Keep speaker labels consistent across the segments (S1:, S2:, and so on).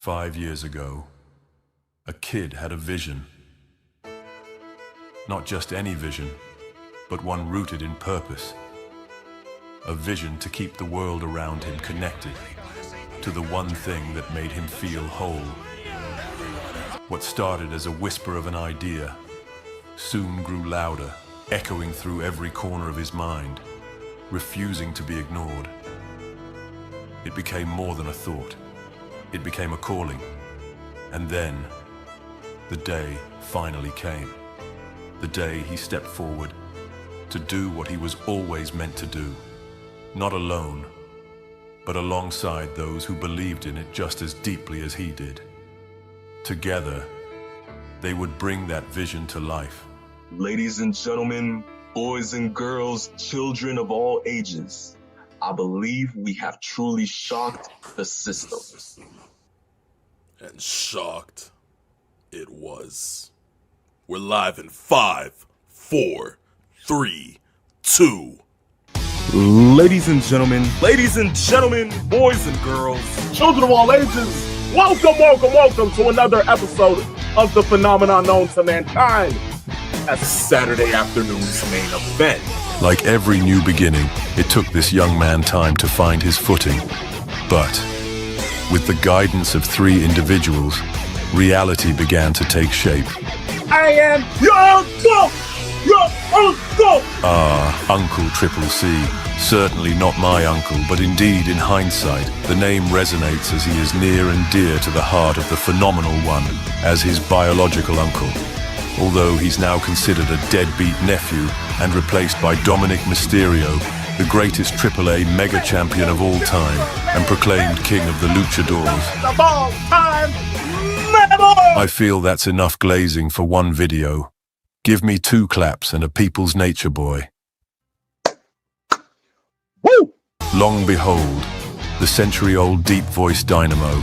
S1: 5 years ago, a kid had a vision. Not just any vision, but one rooted in purpose. A vision to keep the world around him connected to the one thing that made him feel whole. What started as a whisper of an idea soon grew louder, echoing through every corner of his mind, refusing to be ignored. It became more than a thought. It became a calling. And then, the day finally came. The day he stepped forward to do what he was always meant to do. Not alone, but alongside those who believed in it just as deeply as he did. Together, they would bring that vision to life.
S2: Ladies and gentlemen, boys and girls, children of all ages, I believe we have truly shocked the system.
S3: And shocked it was. We're live in 5, 4, 3, 2.
S4: Ladies and gentlemen, boys and girls, children of all ages, welcome to another episode of the phenomenon known to mankind as Saturday afternoon's main event.
S1: Like every new beginning, it took this young man time to find his footing. But with the guidance of 3 individuals, reality began to take shape.
S4: I am your uncle!
S1: Uncle Triple C. Certainly not my uncle, but indeed, in hindsight, the name resonates as he is near and dear to the heart of the phenomenal one as his biological uncle. Although he's now considered a deadbeat nephew and replaced by Dominic Mysterio, the greatest AAA mega champion of all time and proclaimed king of the luchadors. I feel that's enough glazing for one video. Give me 2 claps and a people's nature boy.
S4: Woo!
S1: Long behold, the century-old deep-voiced dynamo.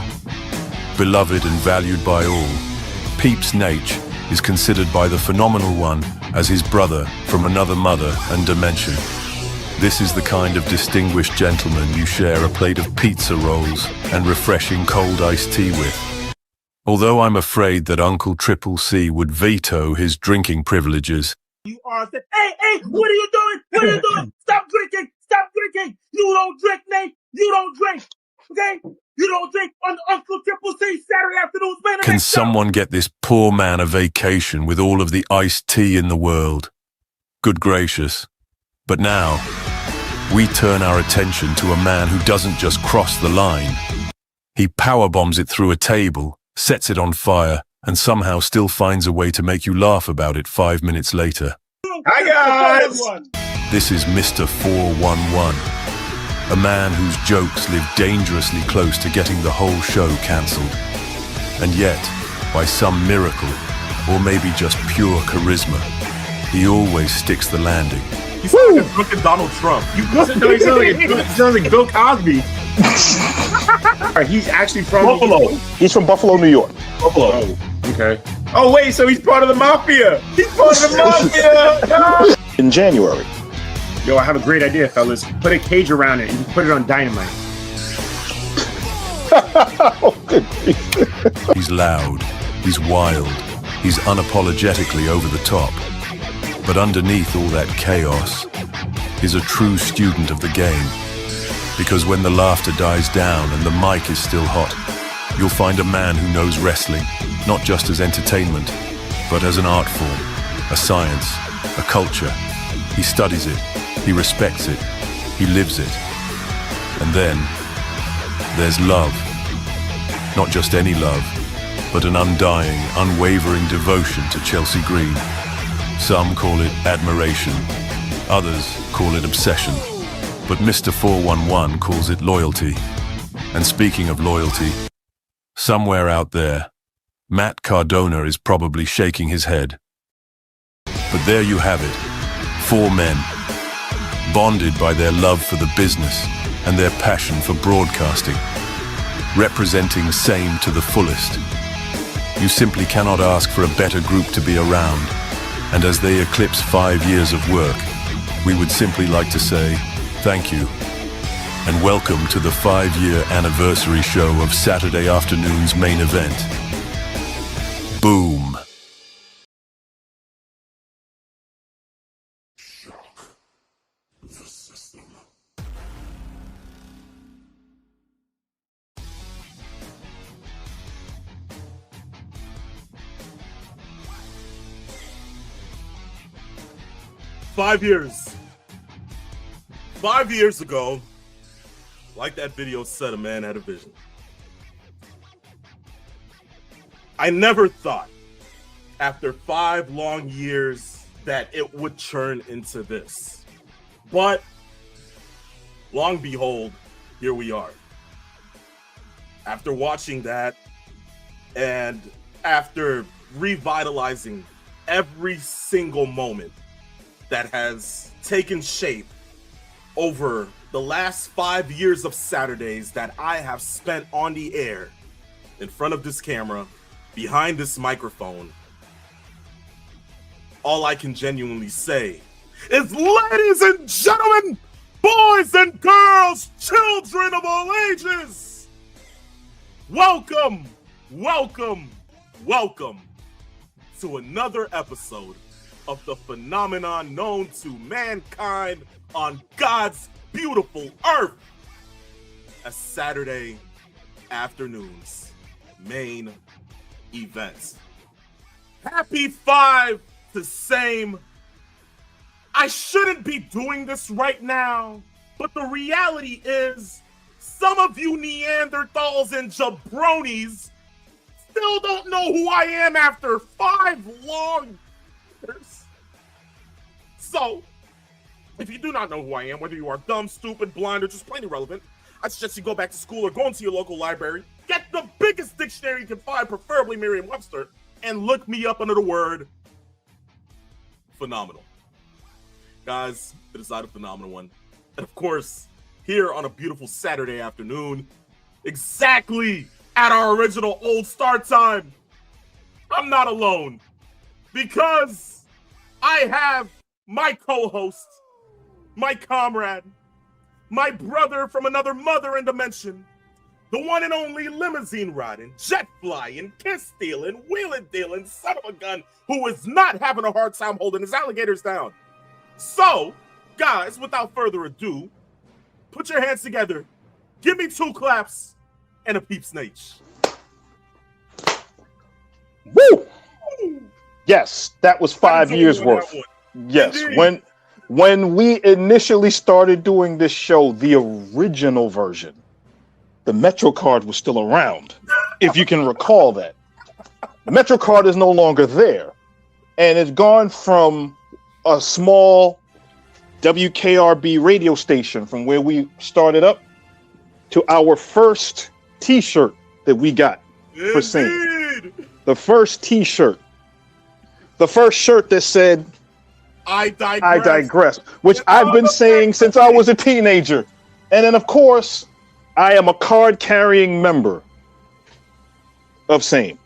S1: Beloved and valued by all, Peeps Nate is considered by the phenomenal one as his brother from another mother and dimension. This is the kind of distinguished gentleman you share a plate of pizza rolls and refreshing cold iced tea with. Although I'm afraid that Uncle Triple C would veto his drinking privileges.
S4: You are the, hey, what are you doing? Stop drinking! You don't drink, Nate! You don't drink! Okay? You don't drink on Uncle Triple C Saturday afternoon's main event.
S1: Can someone get this poor man a vacation with all of the iced tea in the world? Good gracious. But now, we turn our attention to a man who doesn't just cross the line. He powerbombs it through a table, sets it on fire, and somehow still finds a way to make you laugh about it 5 minutes later.
S4: Hi, guys!
S1: This is Mr. 411, a man whose jokes live dangerously close to getting the whole show cancelled. And yet, by some miracle, or maybe just pure charisma, he always sticks the landing.
S4: You sound like a drunken Donald Trump. You sound like Bill Cosby. He's actually from
S5: Buffalo. He's from Buffalo, New York.
S4: Buffalo. Oh, okay. Oh, wait, so he's part of the mafia.
S5: In January.
S4: Yo, I have a great idea, fellas. Put a cage around it and put it on dynamite.
S5: Oh, good.
S1: He's loud, he's wild, he's unapologetically over the top. But underneath all that chaos is a true student of the game. Because when the laughter dies down and the mic is still hot, you'll find a man who knows wrestling, not just as entertainment, but as an art form, a science, a culture. He studies it, he respects it, he lives it. And then, there's love. Not just any love, but an undying, unwavering devotion to Chelsea Green. Some call it admiration, others call it obsession, but Mr. 411 calls it loyalty. And speaking of loyalty, somewhere out there, Matt Cardona is probably shaking his head. But there you have it, 4 men, bonded by their love for the business and their passion for broadcasting, representing S.A.M.E to the fullest. You simply cannot ask for a better group to be around. And as they eclipse 5 years of work, we would simply like to say thank you and welcome to the 5-year anniversary show of Saturday afternoon's main event. Boom.
S3: Five years ago, like that video said, a man had a vision. I never thought, after 5 long years, that it would turn into this. But, long behold, here we are. After watching that, and after revitalizing every single moment that has taken shape over the last 5 years of Saturdays that I have spent on the air, in front of this camera, behind this microphone, all I can genuinely say is, ladies and gentlemen, boys and girls, children of all ages, welcome to another episode of the phenomenon known to mankind on God's beautiful earth as Saturday afternoon's main event. Happy 5 to S.A.M.E. I shouldn't be doing this right now, but the reality is some of you Neanderthals and jabronis still don't know who I am after 5 long years. So, if you do not know who I am, whether you are dumb, stupid, blind, or just plain irrelevant, I suggest you go back to school or go into your local library, get the biggest dictionary you can find, preferably Merriam-Webster, and look me up under the word phenomenal. Guys, it is not a phenomenal one. And of course, here on a beautiful Saturday afternoon, exactly at our original old start time, I'm not alone, because I have my co-host, my comrade, my brother from another mother and dimension, the one and only limousine riding, jet flying, kiss stealing, wheeling dealing, son of a gun, who is not having a hard time holding his alligators down. So, guys, without further ado, put your hands together, give me 2 claps and a peep snake.
S5: Woo! Yes, that was 5 years worth. Yes,
S3: Indeed.
S5: when we initially started doing this show, the original version, the MetroCard was still around, if you can recall that. The MetroCard is no longer there, and it's gone from a small WKRB radio station from where we started up to our first T-shirt that we got for S.A.M.E. The first T-shirt. The first shirt that said, I digress, which I've been saying since I was a teenager. And then, of course, I am a card-carrying member of S.A.M.E.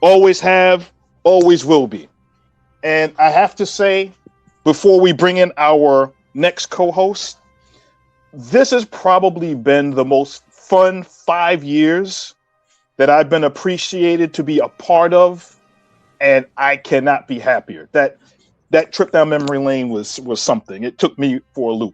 S5: Always have, always will be. And I have to say, before we bring in our next co-host, this has probably been the most fun 5 years that I've been appreciated to be a part of, and I cannot be happier. That trip down memory lane was something. It took me for a loop.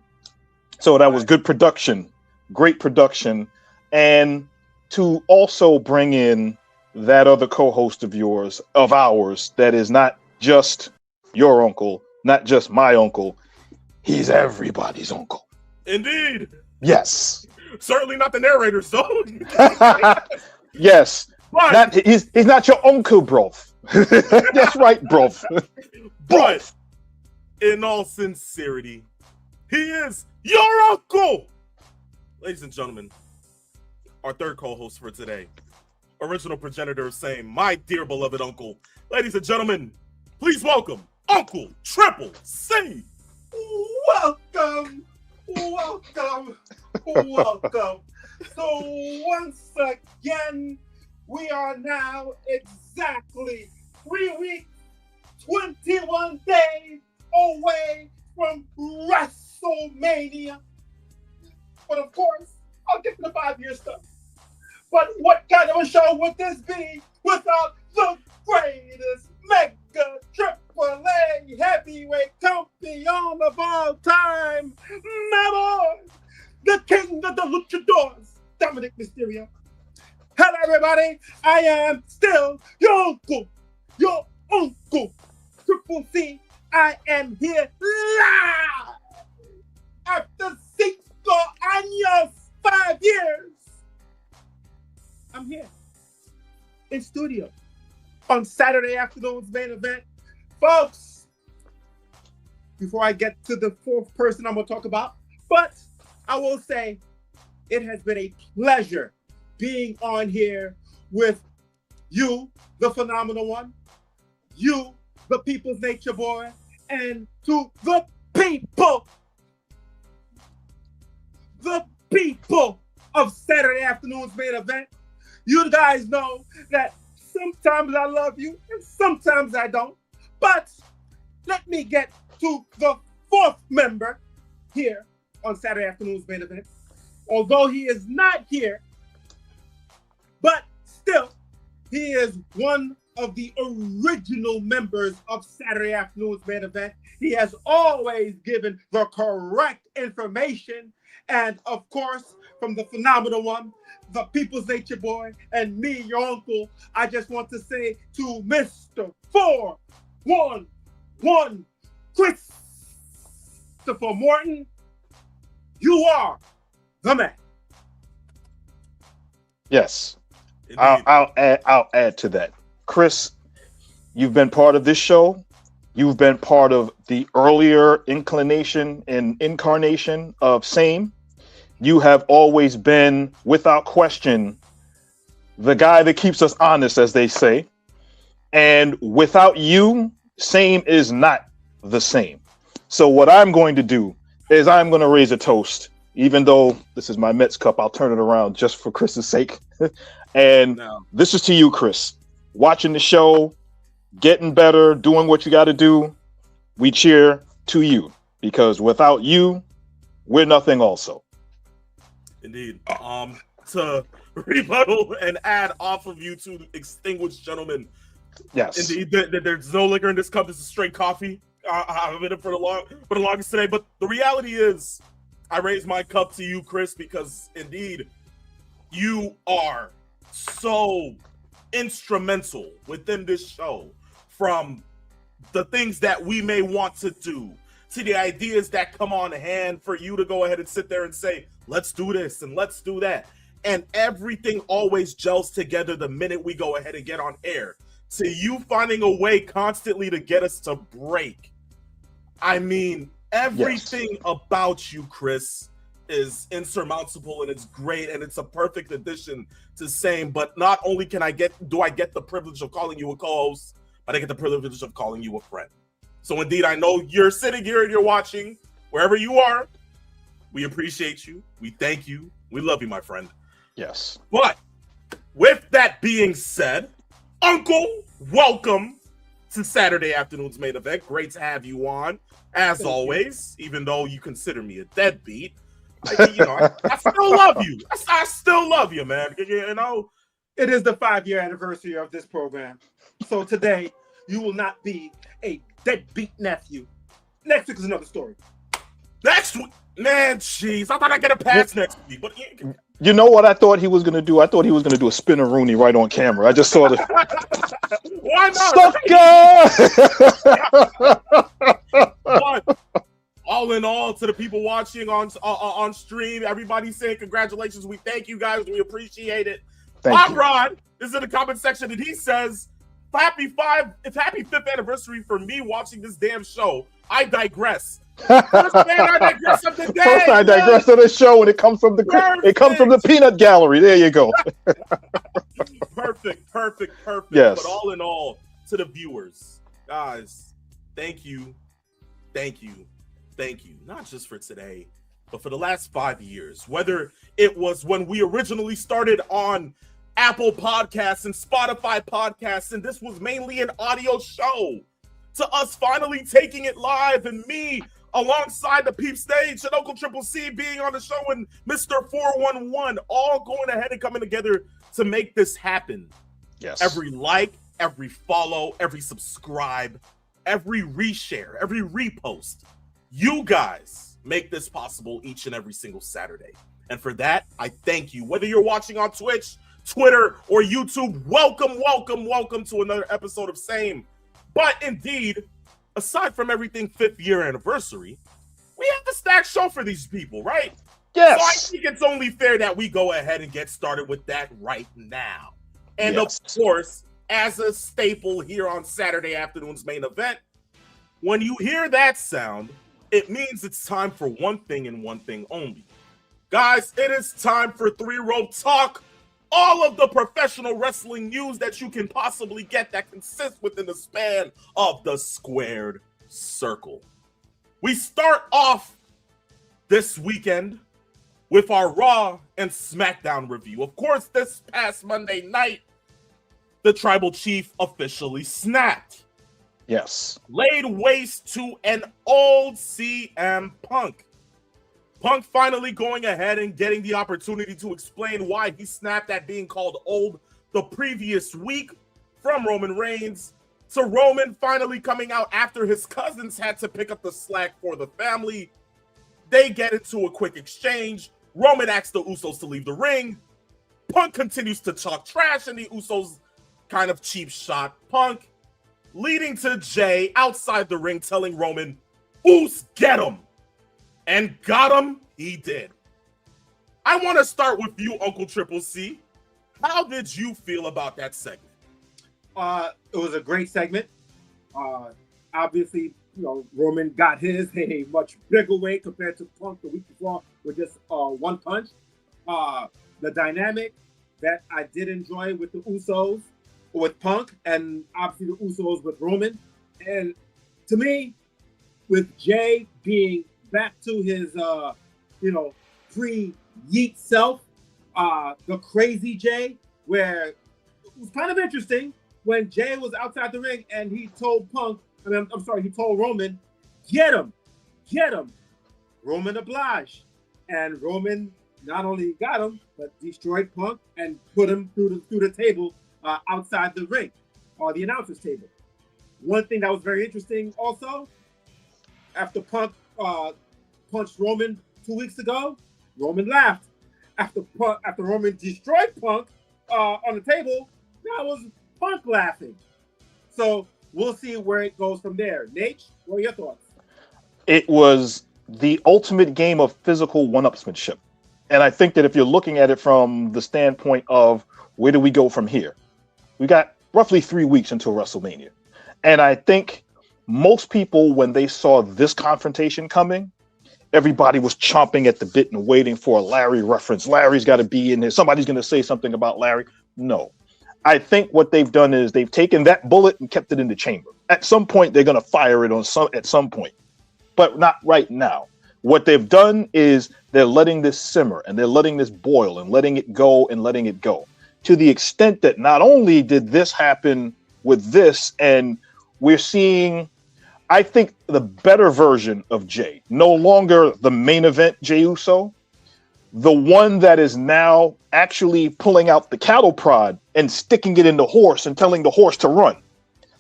S5: So that was good production, great production, and to also bring in that other co-host of ours, that is not just your uncle, not just my uncle, he's everybody's uncle.
S3: Indeed.
S5: Yes.
S3: Certainly not the narrator, so.
S5: Yes.
S3: But,
S5: he's not your uncle, bro. That's right, bro.
S3: But, in all sincerity, he is your uncle. Ladies and gentlemen, our third co-host for today, original progenitor of S.A.M.E., my dear beloved uncle. Ladies and gentlemen, please welcome Uncle Triple C.
S6: Welcome. So once again, we are now exactly 3 weeks, 21 days away from WrestleMania. But of course, I'll get to the 5-year stuff. But what kind of a show would this be without the greatest mega triple A heavyweight champion of all time, my boy, the king of the luchadors, Dominic Mysterio. Hello, everybody. I am still your uncle, Triple C. I am here live after 5 años, 5 years. I'm here in studio on Saturday afternoon's main event. Folks, before I get to the fourth person I'm going to talk about, but I will say it has been a pleasure being on here with you, the phenomenal one, you, the people's nature boy, and to the people of Saturday afternoon's main event. You guys know that sometimes I love you and sometimes I don't. But let me get to the fourth member here on Saturday afternoon's main event. Although he is not here, but still, he is one of the original members of Saturday afternoon's main event. He has always given the correct information. And of course, from the phenomenal one, the people's nature boy, and me, your uncle, I just want to say to Mr. 411 Christopher Morton, you are the man.
S5: Yes. I'll add to that. Chris, you've been part of this show. You've been part of the earlier incarnation of S.A.M.E. You have always been, without question, the guy that keeps us honest, as they say. And without you, S.A.M.E. is not the same. So what I'm going to do is I'm going to raise a toast. Even though this is my Mets cup, I'll turn it around just for Chris's sake. And This is to you, Chris. Watching the show, getting better, doing what you got to do. We cheer to you, because without you, we're nothing also.
S3: Indeed. To rebuttal and add off of you two extinguished gentlemen.
S5: Yes.
S3: Indeed, there's no liquor in this cup. This is straight coffee. I've been in for the longest today. But the reality is, I raise my cup to you, Chris, because indeed, you are so instrumental within this show, from the things that we may want to do to the ideas that come on hand for you to go ahead and sit there and say, let's do this and let's do that. And everything always gels together the minute we go ahead and get on air, to you finding a way constantly to get us to break. I mean, everything about you, Chris, is insurmountable, and it's great, and it's a perfect addition to S.A.M.E. But not only do I get the privilege of calling you a co-host, but I get the privilege of calling you a friend. So indeed, I know you're sitting here and you're watching, wherever you are. We appreciate you. We thank you. We love you, my friend.
S5: Yes.
S3: But with that being said, Uncle, welcome to Saturday afternoon's main event. Great to have you on, as always, even though you consider me a deadbeat. I still love you. I still love you, man. You know,
S6: it is the 5-year anniversary of this program. So today, you will not be a deadbeat nephew. Next week is another story.
S3: Next week? Man, jeez. I thought I'd get a pass next week. But
S5: you know what I thought he was going to do? I thought he was going to do a spin-a-rooney right on camera. I just saw the...
S3: Why not? But all in all, to the people watching on stream, everybody saying congratulations. We thank you guys. We appreciate it.
S5: Thank you.
S3: Rod is in the comment section, and he says, happy 5th anniversary for me watching this damn show. I digress. First man, I digress of the day.
S5: First I digress of the show, and it comes from the peanut gallery. There you go.
S3: Perfect.
S5: Yes.
S3: But all in all, to the viewers, guys, thank you. Not just for today, but for the last 5 years. Whether it was when we originally started on Apple Podcasts and Spotify Podcasts, and this was mainly an audio show, to us finally taking it live, and me alongside the Peep Stage and Uncle Triple C being on the show and Mr. 411, all going ahead and coming together to make this happen.
S5: Yes.
S3: Every like, every follow, every subscribe, every reshare, every repost. You guys make this possible each and every single Saturday. And for that, I thank you. Whether you're watching on Twitch, Twitter, or YouTube, welcome to another episode of S.A.M.E. But indeed, aside from everything 5th year anniversary, we have a stacked show for these people, right?
S5: Yes.
S3: So I think it's only fair that we go ahead and get started with that right now. And
S5: Yes.
S3: of course, as a staple here on Saturday afternoon's main event, when you hear that sound, it means it's time for one thing and one thing only. Guys, it is time for 3 Rope Talk. All of the professional wrestling news that you can possibly get that consists within the span of the squared circle. We start off this weekend with our Raw and SmackDown review. Of course, this past Monday night, the Tribal Chief officially snapped.
S5: Yes.
S3: Laid waste to an old CM Punk. Punk finally going ahead and getting the opportunity to explain why he snapped at being called old the previous week from Roman Reigns, to Roman finally coming out after his cousins had to pick up the slack for the family. They get into a quick exchange. Roman asks the Usos to leave the ring. Punk continues to talk trash, and the Usos kind of cheap shot Punk, leading to Jay outside the ring telling Roman, "Us, get him." And got him, he did. I want to start with you, Uncle Triple C. How did you feel about that segment?
S6: It was a great segment. Obviously, Roman got his a much bigger way compared to Punk the week before with just one punch. The dynamic that I did enjoy with the Usos, with Punk, and obviously the Usos with Roman. And to me, with Jay being back to his, pre-yeet self, the crazy Jay, where it was kind of interesting when Jay was outside the ring and he told he told Roman, get him. Roman obliged. And Roman not only got him, but destroyed Punk and put him through the table outside the ring, or the announcer's table. One thing that was very interesting also, after Punk punched Roman 2 weeks ago, Roman laughed. After Roman destroyed Punk on the table, that was Punk laughing. So we'll see where it goes from there. Nate, what are your thoughts?
S5: It was the ultimate game of physical one-upsmanship. And I think that if you're looking at it from the standpoint of where do we go from here, we got roughly 3 weeks until WrestleMania. And I think most people, when they saw this confrontation coming, everybody was chomping at the bit and waiting for a Larry reference. Larry's got to be in there. Somebody's going to say something about Larry. No. I think what they've done is they've taken that bullet and kept it in the chamber. At some point, they're going to fire it at some point, but not right now. What they've done is they're letting this simmer and they're letting this boil and letting it go to the extent that not only did this happen with this, and we're seeing, I think, the better version of Jay, no longer the main event Jey Uso, the one that is now actually pulling out the cattle prod and sticking it in the horse and telling the horse to run.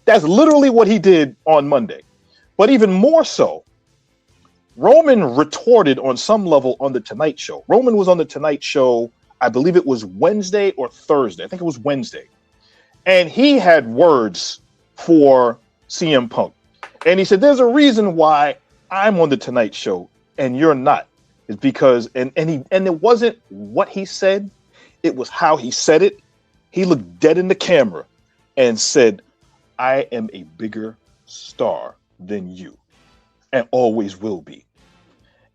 S5: That's literally what he did on Monday. But even more so, Roman retorted on some level on the Tonight Show. Roman was on the Tonight Show, I believe it was Wednesday or Thursday. I think it was Wednesday. And he had words for CM Punk. And he said, there's a reason why I'm on the Tonight Show and you're not. Is because, and it wasn't what he said, it was how he said it. He looked dead in the camera and said, I am a bigger star than you and always will be.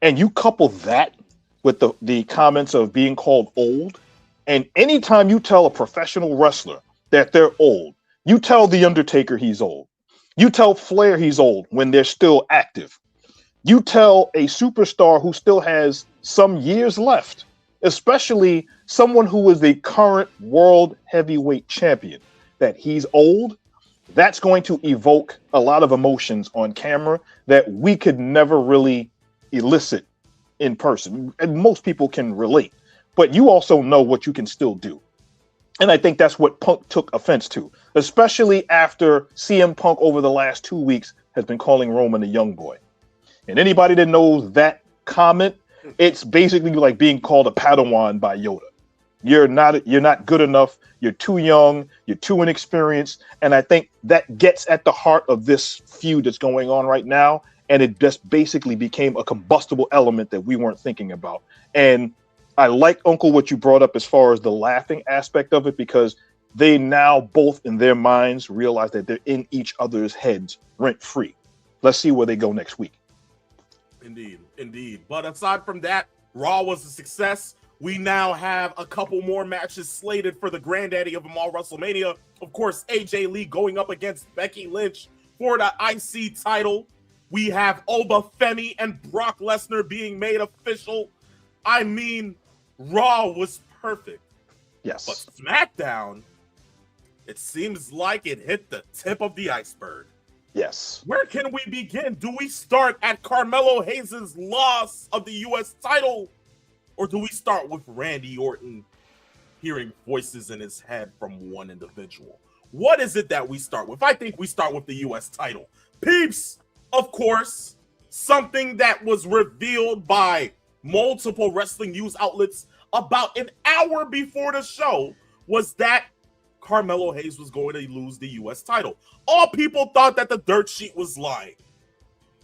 S5: And you couple that with the comments of being called old. And anytime you tell a professional wrestler that they're old, you tell The Undertaker he's old. You tell Flair he's old when they're still active. You tell a superstar who still has some years left, especially someone who is the current world heavyweight champion, that he's old. That's going to evoke a lot of emotions on camera that we could never really elicit in person. And most people can relate, but you also know what you can still do. And I think that's what Punk took offense to, especially after CM Punk over the last 2 weeks has been calling Roman a young boy. And anybody that knows that comment, it's basically like being called a Padawan by Yoda. You're not good enough. You're too young. You're too inexperienced. And I think that gets at the heart of this feud that's going on right now. And it just basically became a combustible element that we weren't thinking about. And I like, Uncle, what you brought up as far as the laughing aspect of it, because they now both in their minds realize that they're in each other's heads rent free. Let's see where they go next week.
S3: Indeed. But aside from that, Raw was a success. We now have a couple more matches slated for the granddaddy of them all, WrestleMania. Of course, AJ Lee going up against Becky Lynch for the IC title. We have Obafemi and Brock Lesnar being made official. I mean, Raw was perfect.
S5: Yes.
S3: But SmackDown, it seems like it hit the tip of the iceberg.
S5: Yes.
S3: Where can we begin? Do we start at Carmelo Hayes' loss of the U.S. title? Or do we start with Randy Orton hearing voices in his head from one individual? What is it that we start with? I think we start with the U.S. title. Peeps, of course, something that was revealed by multiple wrestling news outlets about an hour before the show was that Carmelo Hayes was going to lose the U.S. title. All people thought that the dirt sheet was lying.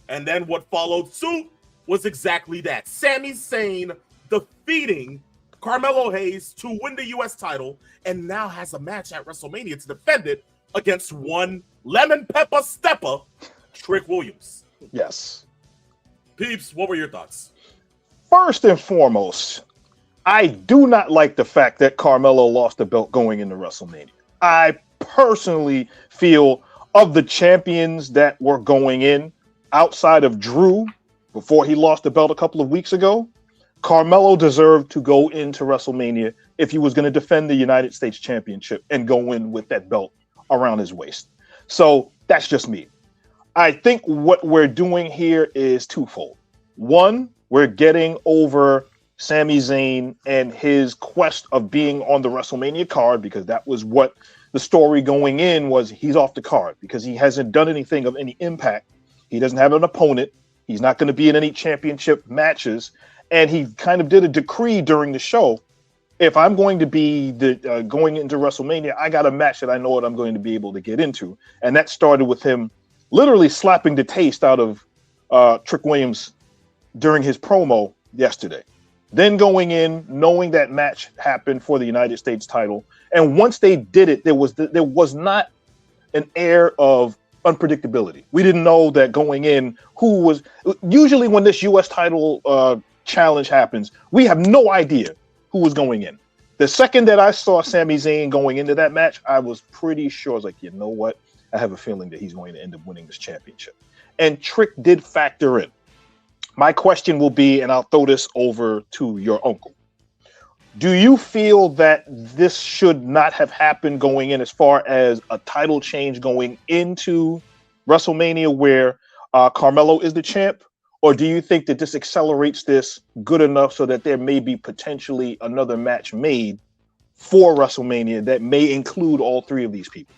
S3: And then what followed suit was exactly that. Sami Zayn defeating Carmelo Hayes to win the U.S. title and now has a match at WrestleMania to defend it against one lemon pepper stepper, Trick Williams.
S5: Yes.
S3: Peeps, what were your thoughts?
S5: First and foremost, I do not like the fact that Carmelo lost the belt going into WrestleMania. I personally feel of the champions that were going in outside of Drew before he lost the belt a couple of weeks ago, Carmelo deserved to go into WrestleMania if he was going to defend the United States Championship and go in with that belt around his waist. So that's just me. I think what we're doing here is twofold. One, we're getting over Sami Zayn and his quest of being on the WrestleMania card, because that was what the story going in was. He's off the card because he hasn't done anything of any impact. He doesn't have an opponent. He's not going to be in any championship matches. And he kind of did a decree during the show. If I'm going to be going into WrestleMania, I got a match that I know what I'm going to be able to get into. And that started with him literally slapping the taste out of Trick Williams during his promo yesterday. Then going in, knowing that match happened for the United States title. And once they did it, there was not an air of unpredictability. We didn't know that going in who was. Usually when this U.S. title challenge happens, we have no idea who was going in. The second that I saw Sami Zayn going into that match, I was pretty sure. I was like, you know what? I have a feeling that he's going to end up winning this championship. And Trick did factor in. My question will be, and I'll throw this over to your uncle. Do you feel that this should not have happened going in, as far as a title change going into WrestleMania where Carmelo is the champ? Or do you think that this accelerates this good enough so that there may be potentially another match made for WrestleMania that may include all three of these people?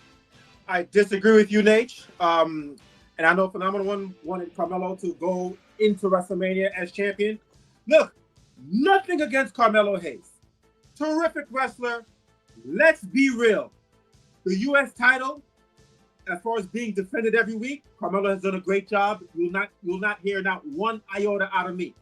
S6: I disagree with you, Nate. And I know Phenomenal One wanted Carmelo to go into WrestleMania as champion. Look, nothing against Carmelo Hayes. Terrific wrestler. Let's be real. The U.S. title, as far as being defended every week, Carmelo has done a great job. You'll not hear not one iota out of me.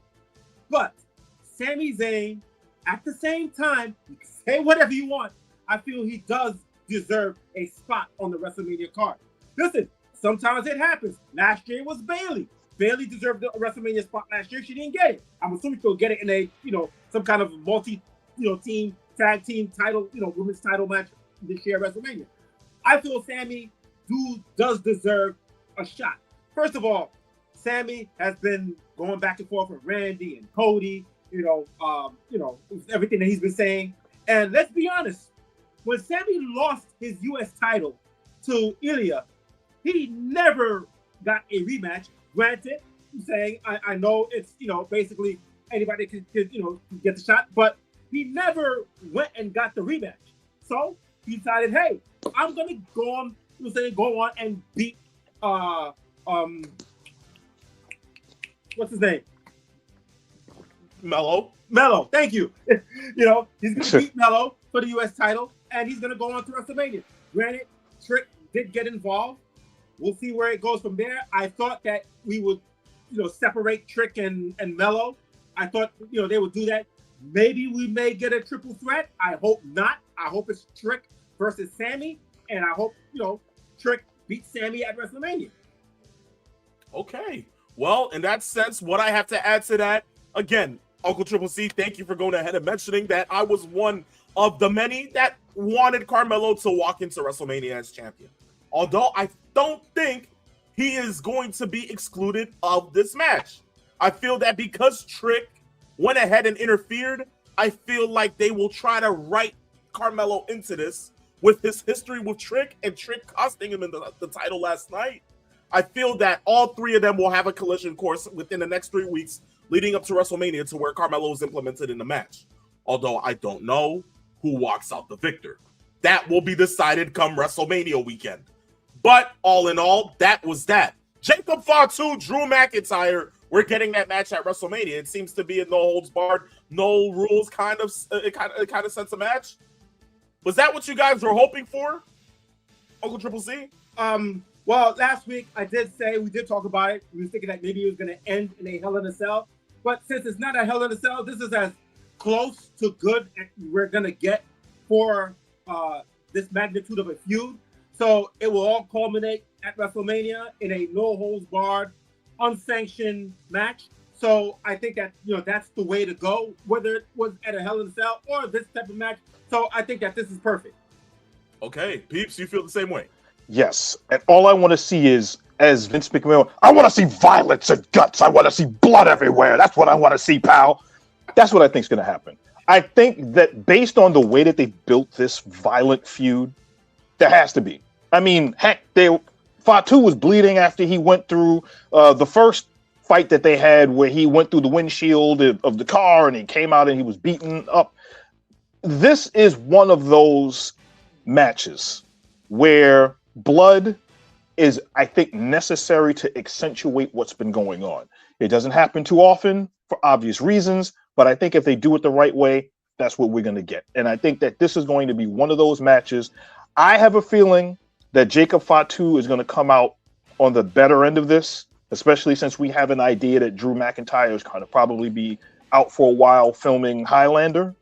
S6: But Sami Zayn, at the same time, you can say whatever you want. I feel he does deserve a spot on the WrestleMania card. Listen, sometimes it happens. Last year it was Bayley. Bayley deserved a WrestleMania spot last year. She didn't get it. I'm assuming she'll get it in a, some kind of team, tag team title, women's title match this year at WrestleMania. I feel Sami does deserve a shot. First of all, Sami has been going back and forth with Randy and Cody, everything that he's been saying. And let's be honest, when Sami lost his U.S. title to Ilya, he never got a rematch. Granted, I'm saying I know it's basically anybody can get the shot, but he never went and got the rematch. So he decided, hey, I'm gonna go on and beat what's his name?
S3: Mello.
S6: Mello, thank you. He's gonna beat Mello for the US title, and he's gonna go on to WrestleMania. Granted, Trick did get involved. We'll see where it goes from there. I thought that we would, separate Trick and Mello. I thought, they would do that. Maybe we may get a triple threat. I hope not. I hope it's Trick versus S.A.M.E, and I hope, Trick beats S.A.M.E at WrestleMania.
S3: Okay. Well, in that sense, what I have to add to that, again, Uncle Triple C, thank you for going ahead and mentioning that I was one of the many that wanted Carmelo to walk into WrestleMania as champion. Although I don't think he is going to be excluded of this match. I feel that because Trick went ahead and interfered, I feel like they will try to write Carmelo into this with his history with Trick and Trick costing him in the title last night. I feel that all three of them will have a collision course within the next 3 weeks leading up to WrestleMania to where Carmelo is implemented in the match. Although I don't know who walks out the victor. That will be decided come WrestleMania weekend. But all in all, that was that. Jacob Fatu, Drew McIntyre, we're getting that match at WrestleMania. It seems to be a no holds barred, no rules kind of sense of match. Was that what you guys were hoping for, Uncle Triple C?
S6: Well, last week I did say, we did talk about it. We were thinking that maybe it was going to end in a Hell in a Cell. But since it's not a Hell in a Cell, this is as close to good as we're going to get for this magnitude of a feud. So it will all culminate at WrestleMania in a no-holds-barred, unsanctioned match. So I think that, that's the way to go, whether it was at a Hell in a Cell or this type of match. So I think that this is perfect.
S3: Okay, Peeps, you feel the same way?
S5: Yes, and all I want to see is, as Vince McMahon, I want to see violence and guts. I want to see blood everywhere. That's what I want to see, pal. That's what I think is going to happen. I think that based on the way that they built this violent feud, there has to be. I mean, heck, Fatu was bleeding after he went through the first fight that they had where he went through the windshield of the car and he came out and he was beaten up. This is one of those matches where blood is, I think, necessary to accentuate what's been going on. It doesn't happen too often for obvious reasons, but I think if they do it the right way, that's what we're going to get. And I think that this is going to be one of those matches. I have a feeling that Jacob Fatu is going to come out on the better end of this, especially since we have an idea that Drew McIntyre is going to probably be out for a while filming Highlander.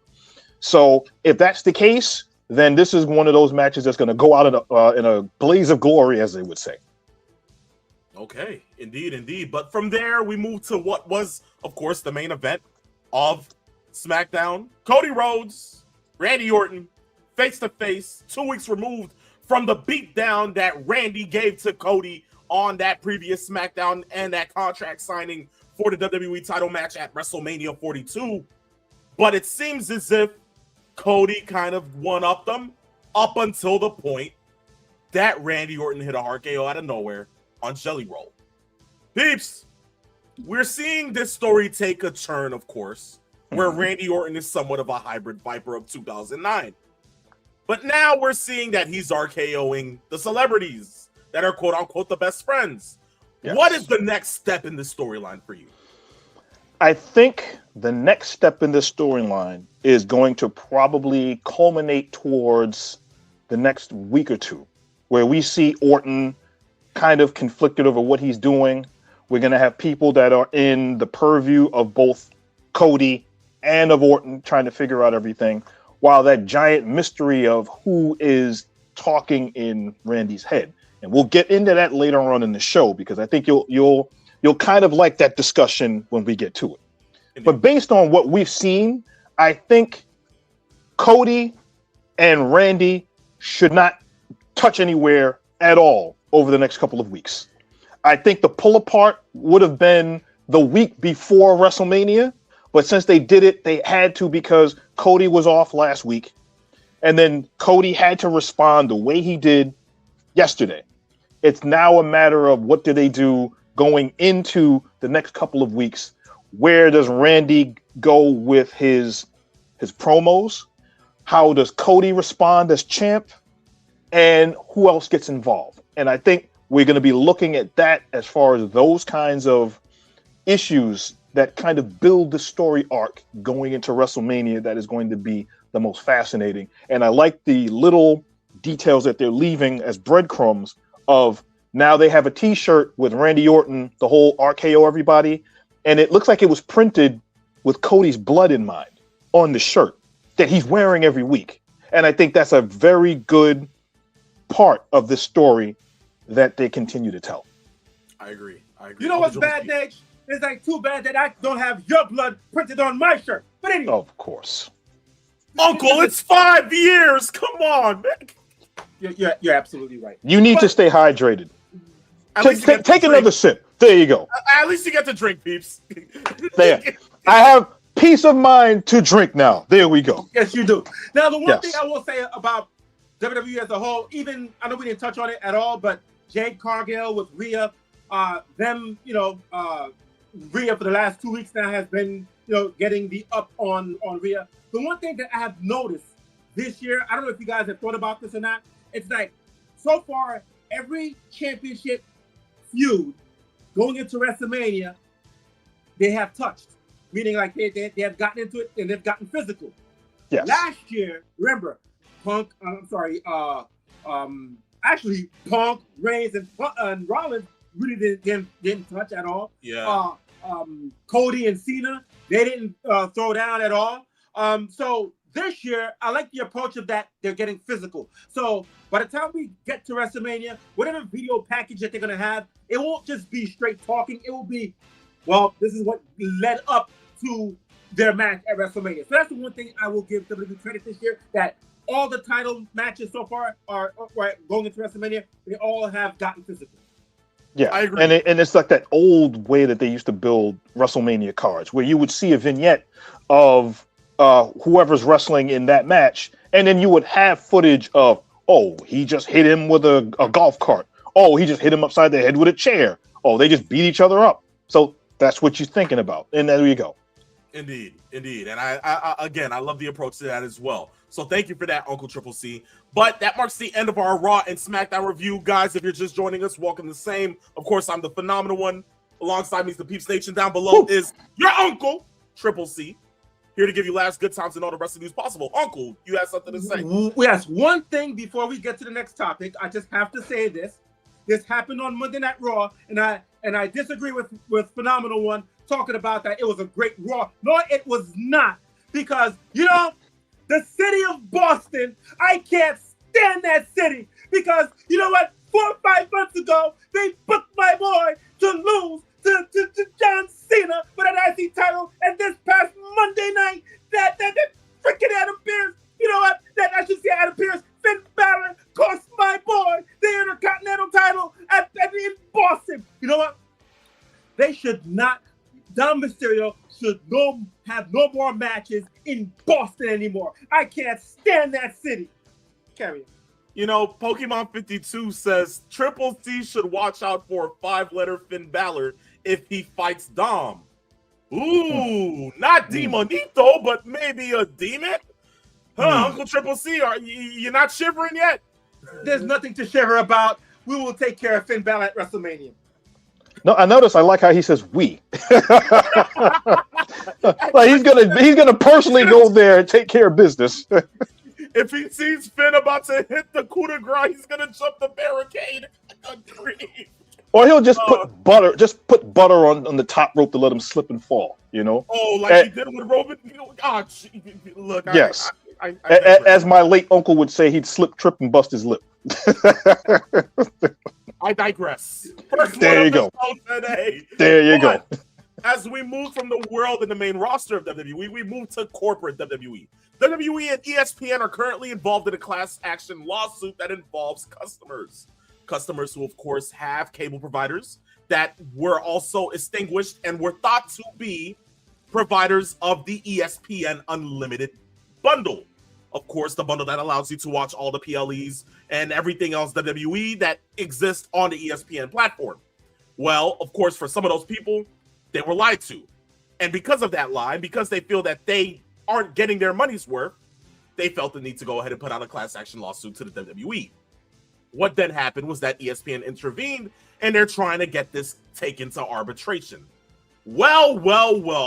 S5: So if that's the case, then this is one of those matches that's going to go out in a blaze of glory, as they would say.
S3: Okay, indeed. But from there, we move to what was, of course, the main event of SmackDown. Cody Rhodes, Randy Orton, face-to-face, 2 weeks removed from the beatdown that Randy gave to Cody on that previous SmackDown and that contract signing for the WWE title match at WrestleMania 42. But it seems as if Cody kind of one-upped them up until the point that Randy Orton hit a hard KO out of nowhere on Jelly Roll. Peeps, we're seeing this story take a turn, of course, where Randy Orton is somewhat of a hybrid Viper of 2009. But now we're seeing that he's RKOing the celebrities that are quote-unquote the best friends. Yes. What is the next step in this storyline for you?
S5: I think the next step in this storyline is going to probably culminate towards the next week or two, where we see Orton kind of conflicted over what he's doing. We're going to have people that are in the purview of both Cody and of Orton trying to figure out everything, while that giant mystery of who is talking in Randy's head. And we'll get into that later on in the show, because I think you'll kind of like that discussion when we get to it. Indeed. But based on what we've seen, I think Cody and Randy should not touch anywhere at all over the next couple of weeks. I think the pull apart would have been the week before WrestleMania, but since they did it, they had to, because Cody was off last week. And then Cody had to respond the way he did yesterday. It's now a matter of what do they do going into the next couple of weeks. Where does Randy go with his promos? How does Cody respond as champ? And who else gets involved? And I think we're going to be looking at that as far as those kinds of issues that kind of build the story arc going into WrestleMania that is going to be the most fascinating. And I like the little details that they're leaving as breadcrumbs of now they have a t-shirt with Randy Orton, the whole RKO everybody. And it looks like it was printed with Cody's blood in mind on the shirt that he's wearing every week. And I think that's a very good part of this story that they continue to tell.
S3: I agree.
S6: You know what's bad, Nate? It's like too bad that I don't have your blood printed on my shirt. But anyway.
S5: Of course.
S3: Uncle, it's 5 years. Come on, man.
S6: You're absolutely right.
S5: You need to stay hydrated. Take another sip. There you go.
S3: At least you get to drink, peeps.
S5: There. I have peace of mind to drink now. There we go.
S6: Yes, you do. Now, the one thing I will say about WWE as a whole, even I know we didn't touch on it at all, but Jade Cargill with Rhea, Rhea for the last 2 weeks now has been, getting the up on Rhea. The one thing that I have noticed this year, I don't know if you guys have thought about this or not, it's like so far every championship feud going into WrestleMania, they have touched, meaning like they have gotten into it and they've gotten physical.
S5: Yes.
S6: Last year, remember, Punk, Reigns, and Rollins really didn't touch at all.
S3: Yeah.
S6: Cody and Cena, they didn't throw down at all. So this year, I like the approach of that. They're getting physical. So by the time we get to WrestleMania, whatever video package that they're going to have, it won't just be straight talking. It will be, well, this is what led up to their match at WrestleMania. So that's the one thing I will give WWE credit this year, that all the title matches so far are going into WrestleMania. They all have gotten physical.
S5: Yeah,
S3: I agree.
S5: And it's like that old way that they used to build WrestleMania cards, where you would see a vignette of whoever's wrestling in that match, and then you would have footage of, oh, he just hit him with a golf cart. Oh, he just hit him upside the head with a chair. Oh, they just beat each other up. So that's what you're thinking about, and there you go.
S3: Indeed. And I love the approach to that as well. So thank you for that, Uncle Triple C. But that marks the end of our Raw and SmackDown review. Guys, if you're just joining us, welcome to S.A.M.E. Of course, I'm the phenomenal one. Alongside me is the Peeps Nation. Down below is your Uncle Triple C. Here to give you last good times and all the rest of news possible. Uncle, you have something to say.
S6: Yes, one thing before we get to the next topic, I just have to say this. This happened on Monday Night Raw, and I disagree with Phenomenal One talking about that it was a great Raw. No, it was not. Because, the city of Boston, I can't stand that city. Because, you know what? 4 or 5 months ago, they booked my boy to lose to John Cena for that IC title. And this past Monday night, that freaking Adam Pearce, Adam Pearce, Finn Balor cost my boy the Intercontinental title in Boston. You know what? They should not. Dom Mysterio should have no more matches in Boston anymore. I can't stand that city. Carry on.
S3: Pokemon 52 says Triple C should watch out for a 5-letter Finn Balor if he fights Dom. Ooh, not Demonito, but maybe a demon? Uncle Triple C, are you not shivering yet?
S6: There's nothing to shiver about. We will take care of Finn Balor at WrestleMania.
S5: No, I notice. I like how he says "we." Like he's gonna personally go there and take care of business.
S3: If he sees Finn about to hit the coup de grace, he's gonna jump the barricade.
S5: Or he'll just put butter on the top rope to let him slip and fall.
S3: Oh, like he did with Roman. Oh, look.
S5: Yes. As my late uncle would say, he'd slip, trip, and bust his lip.
S3: I digress.
S5: There you go. There you go.
S3: As we move from the world and the main roster of WWE, we move to corporate WWE. WWE and ESPN are currently involved in a class action lawsuit that involves customers. Customers who, of course, have cable providers that were also extinguished and were thought to be providers of the ESPN Unlimited bundle. of course, the bundle that allows you to watch all the PLEs and everything else WWE that exists on the ESPN platform. Well, of course, for some of those people, they were lied to. And because of that lie, because they feel that they aren't getting their money's worth, they felt the need to go ahead and put out a class action lawsuit to the WWE. What then happened was that ESPN intervened, and they're trying to get this taken to arbitration. Well,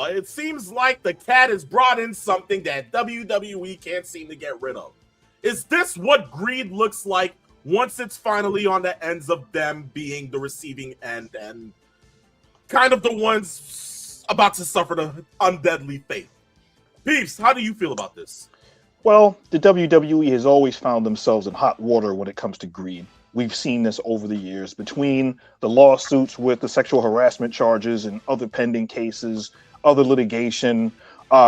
S3: it seems like the cat has brought in something that WWE can't seem to get rid of. Is this what greed looks like once it's finally on the ends of them being the receiving end and kind of the ones about to suffer the undeadly fate? Peeps, how do you feel about this?
S5: Well, the WWE has always found themselves in hot water when it comes to greed. We've seen this over the years between the lawsuits with the sexual harassment charges and other pending cases, other litigation.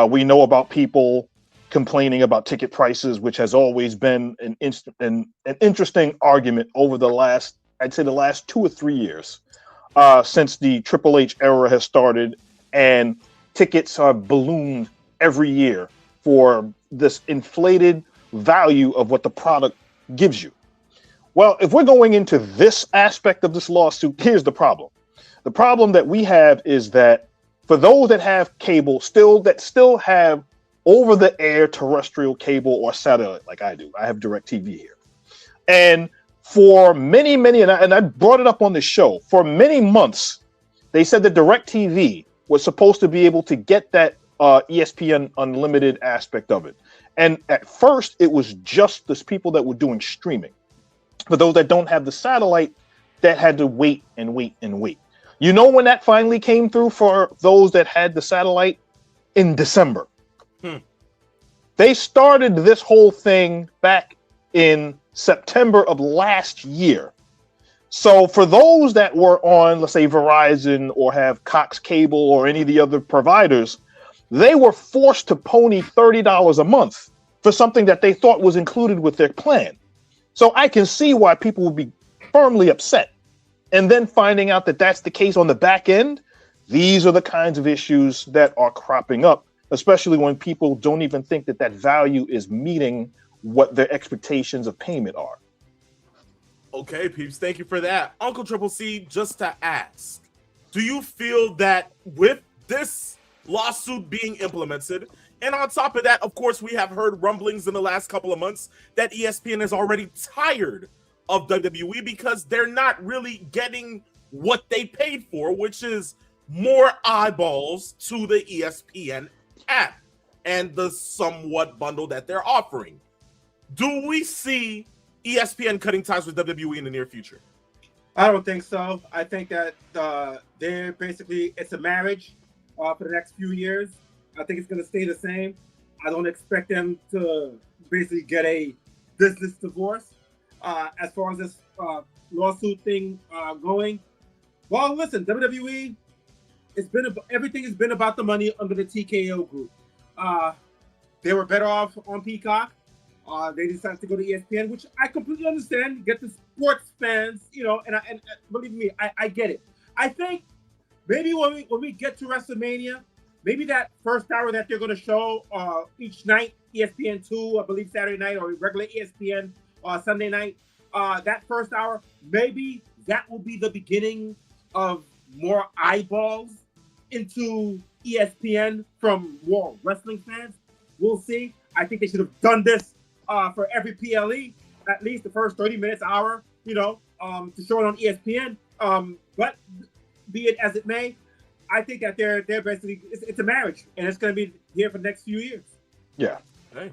S5: We know about people complaining about ticket prices, which has always been an interesting argument over the last 2 or 3 years since the Triple H era has started, and tickets are ballooned every year for this inflated value of what the product gives you. Well, if we're going into this aspect of this lawsuit, here's the problem. The problem that we have is that for those that have cable, still have over-the-air terrestrial cable or satellite, like I do, I have DirecTV here. And for many, and I brought it up on the show, for many months, they said that DirecTV was supposed to be able to get that ESPN Unlimited aspect of it. And at first, it was just those people that were doing streaming. For those that don't have the satellite, that had to wait and wait and wait. You know when that finally came through for those that had the satellite? In December. They started this whole thing back in September of last year. So for those that were on, let's say, Verizon or have Cox Cable or any of the other providers, they were forced to pony $30 a month for something that they thought was included with their plan. So I can see why people would be firmly upset. And then finding out that that's the case on the back end, these are the kinds of issues that are cropping up, especially when people don't even think that that value is meeting what their expectations of payment are.
S3: Okay, peeps, thank you for that. Uncle Triple C, just to ask, do you feel that with this lawsuit being implemented, and on top of that, of course, we have heard rumblings in the last couple of months that ESPN is already tired of WWE because they're not really getting what they paid for, which is more eyeballs to the ESPN app and the somewhat bundle that they're offering. Do we see ESPN cutting ties with WWE in the near future?
S6: I don't think so. I think that they're basically, it's a marriage for the next few years. I think it's going to stay the same. I don't expect them to basically get a business divorce. As far as this lawsuit thing going, well, listen, WWE, everything has been about the money under the TKO group. They were better off on Peacock. They decided to go to ESPN, which I completely understand. Get the sports fans, and believe me, I get it. I think maybe when we get to WrestleMania, maybe that first hour that they're going to show each night, ESPN2, I believe Saturday night, or regular ESPN Sunday night, that first hour, maybe that will be the beginning of more eyeballs into ESPN from more wrestling fans. We'll see. I think they should have done this for every PLE, at least the first 30 minutes, hour, to show it on ESPN. But be it as it may, I think that they're basically, it's a marriage, and it's going to be here for the next few years.
S5: Yeah.
S3: Okay.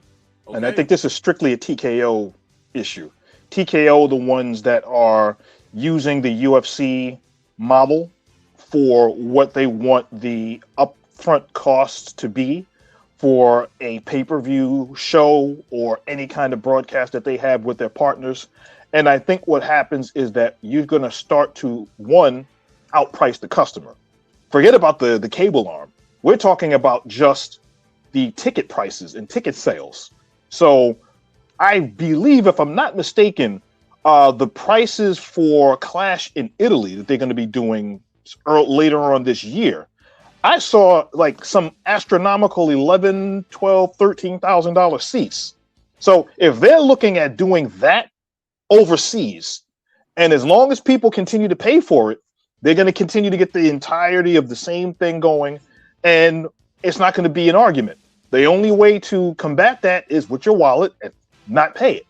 S5: And I think this is strictly a TKO issue. TKO, the ones that are using the UFC model for what they want the upfront costs to be for a pay-per-view show or any kind of broadcast that they have with their partners. And I think what happens is that you're going to start to, one, outprice the customer. Forget about the cable arm. We're talking about just the ticket prices and ticket sales. So I believe, if I'm not mistaken, the prices for Clash in Italy that they're going to be doing later on this year, I saw like some astronomical $11,000, $12,000, $13,000 seats. So if they're looking at doing that overseas, and as long as people continue to pay for it, they're going to continue to get the entirety of the same thing going, and it's not going to be an argument. The only way to combat that is with your wallet and not pay it.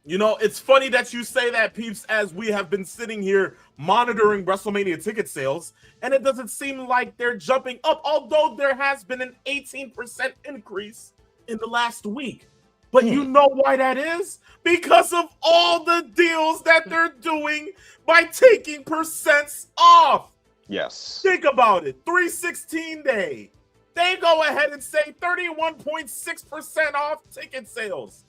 S3: You know, it's funny that you say that, peeps, as we have been sitting here monitoring WrestleMania ticket sales, and it doesn't seem like they're jumping up, although there has been an 18% increase in the last week. But you know why that is? Because of all the deals that they're doing by taking percents off.
S5: Yes.
S3: Think about it. 316 day. They go ahead and say 31.6% off ticket sales.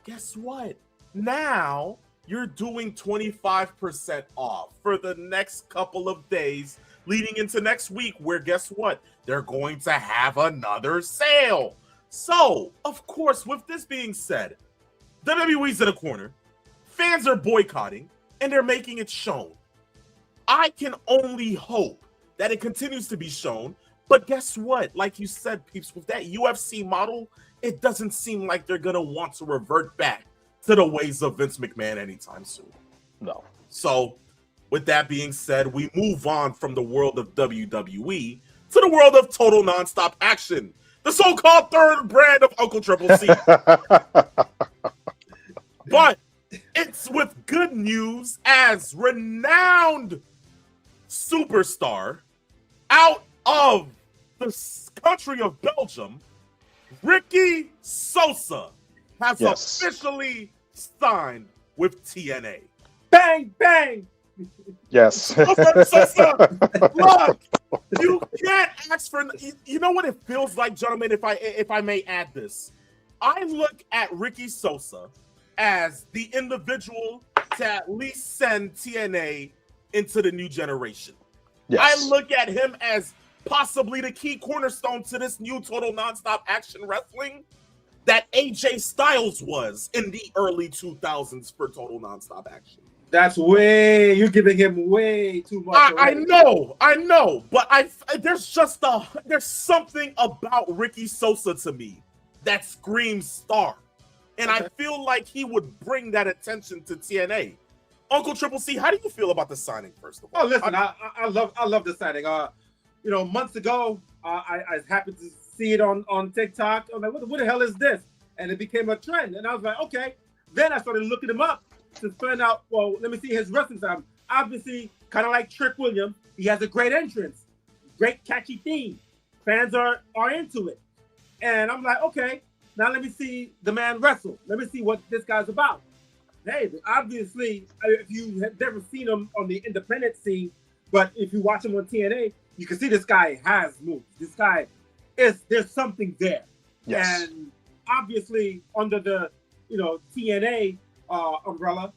S3: Guess what? Now you're doing 25% off for the next couple of days leading into next week, where guess what? They're going to have another sale. So, of course, with this being said, WWE's in a corner, fans are boycotting, and they're making it shown. I can only hope that it continues to be shown, but guess what? Like you said, peeps, with that UFC model, it doesn't seem like they're going to want to revert back to the ways of Vince McMahon anytime soon.
S5: No.
S3: So, with that being said, we move on from the world of WWE to the world of total nonstop action, the so-called third brand of Uncle Triple C. But it's with good news, as renowned superstar out of the country of Belgium, Ricky Sosa, has officially signed with TNA.
S6: Bang, bang.
S5: Yes.
S3: Sosa, look, you can't ask for. You know what it feels like, gentlemen. If I may add this, I look at Ricky Sosa as the individual to at least send TNA into the new generation.
S5: Yes.
S3: I look at him as possibly the key cornerstone to this new total nonstop action wrestling that AJ Styles was in the early 2000s for total nonstop action.
S6: You're giving him way too much.
S3: I know, but there's something about Ricky Sosa to me that screams star. And I feel like he would bring that attention to TNA. Uncle Triple C, how do you feel about the signing, first of all?
S6: Oh, listen, I love the signing. Months ago, I happened to see it on TikTok. I'm like, what the hell is this? And it became a trend. And I was like, okay. Then I started looking him up to find out, well, let me see his wrestling time. Obviously, kind of like Trick Williams, he has a great entrance, great catchy theme. Fans are into it. And I'm like, okay, now let me see the man wrestle. Let me see what this guy's about. Hey, obviously, if you have never seen him on the independent scene, but if you watch him on TNA, you can see this guy has moves. This guy there's something there.
S5: Yes.
S6: And obviously, under the TNA umbrella,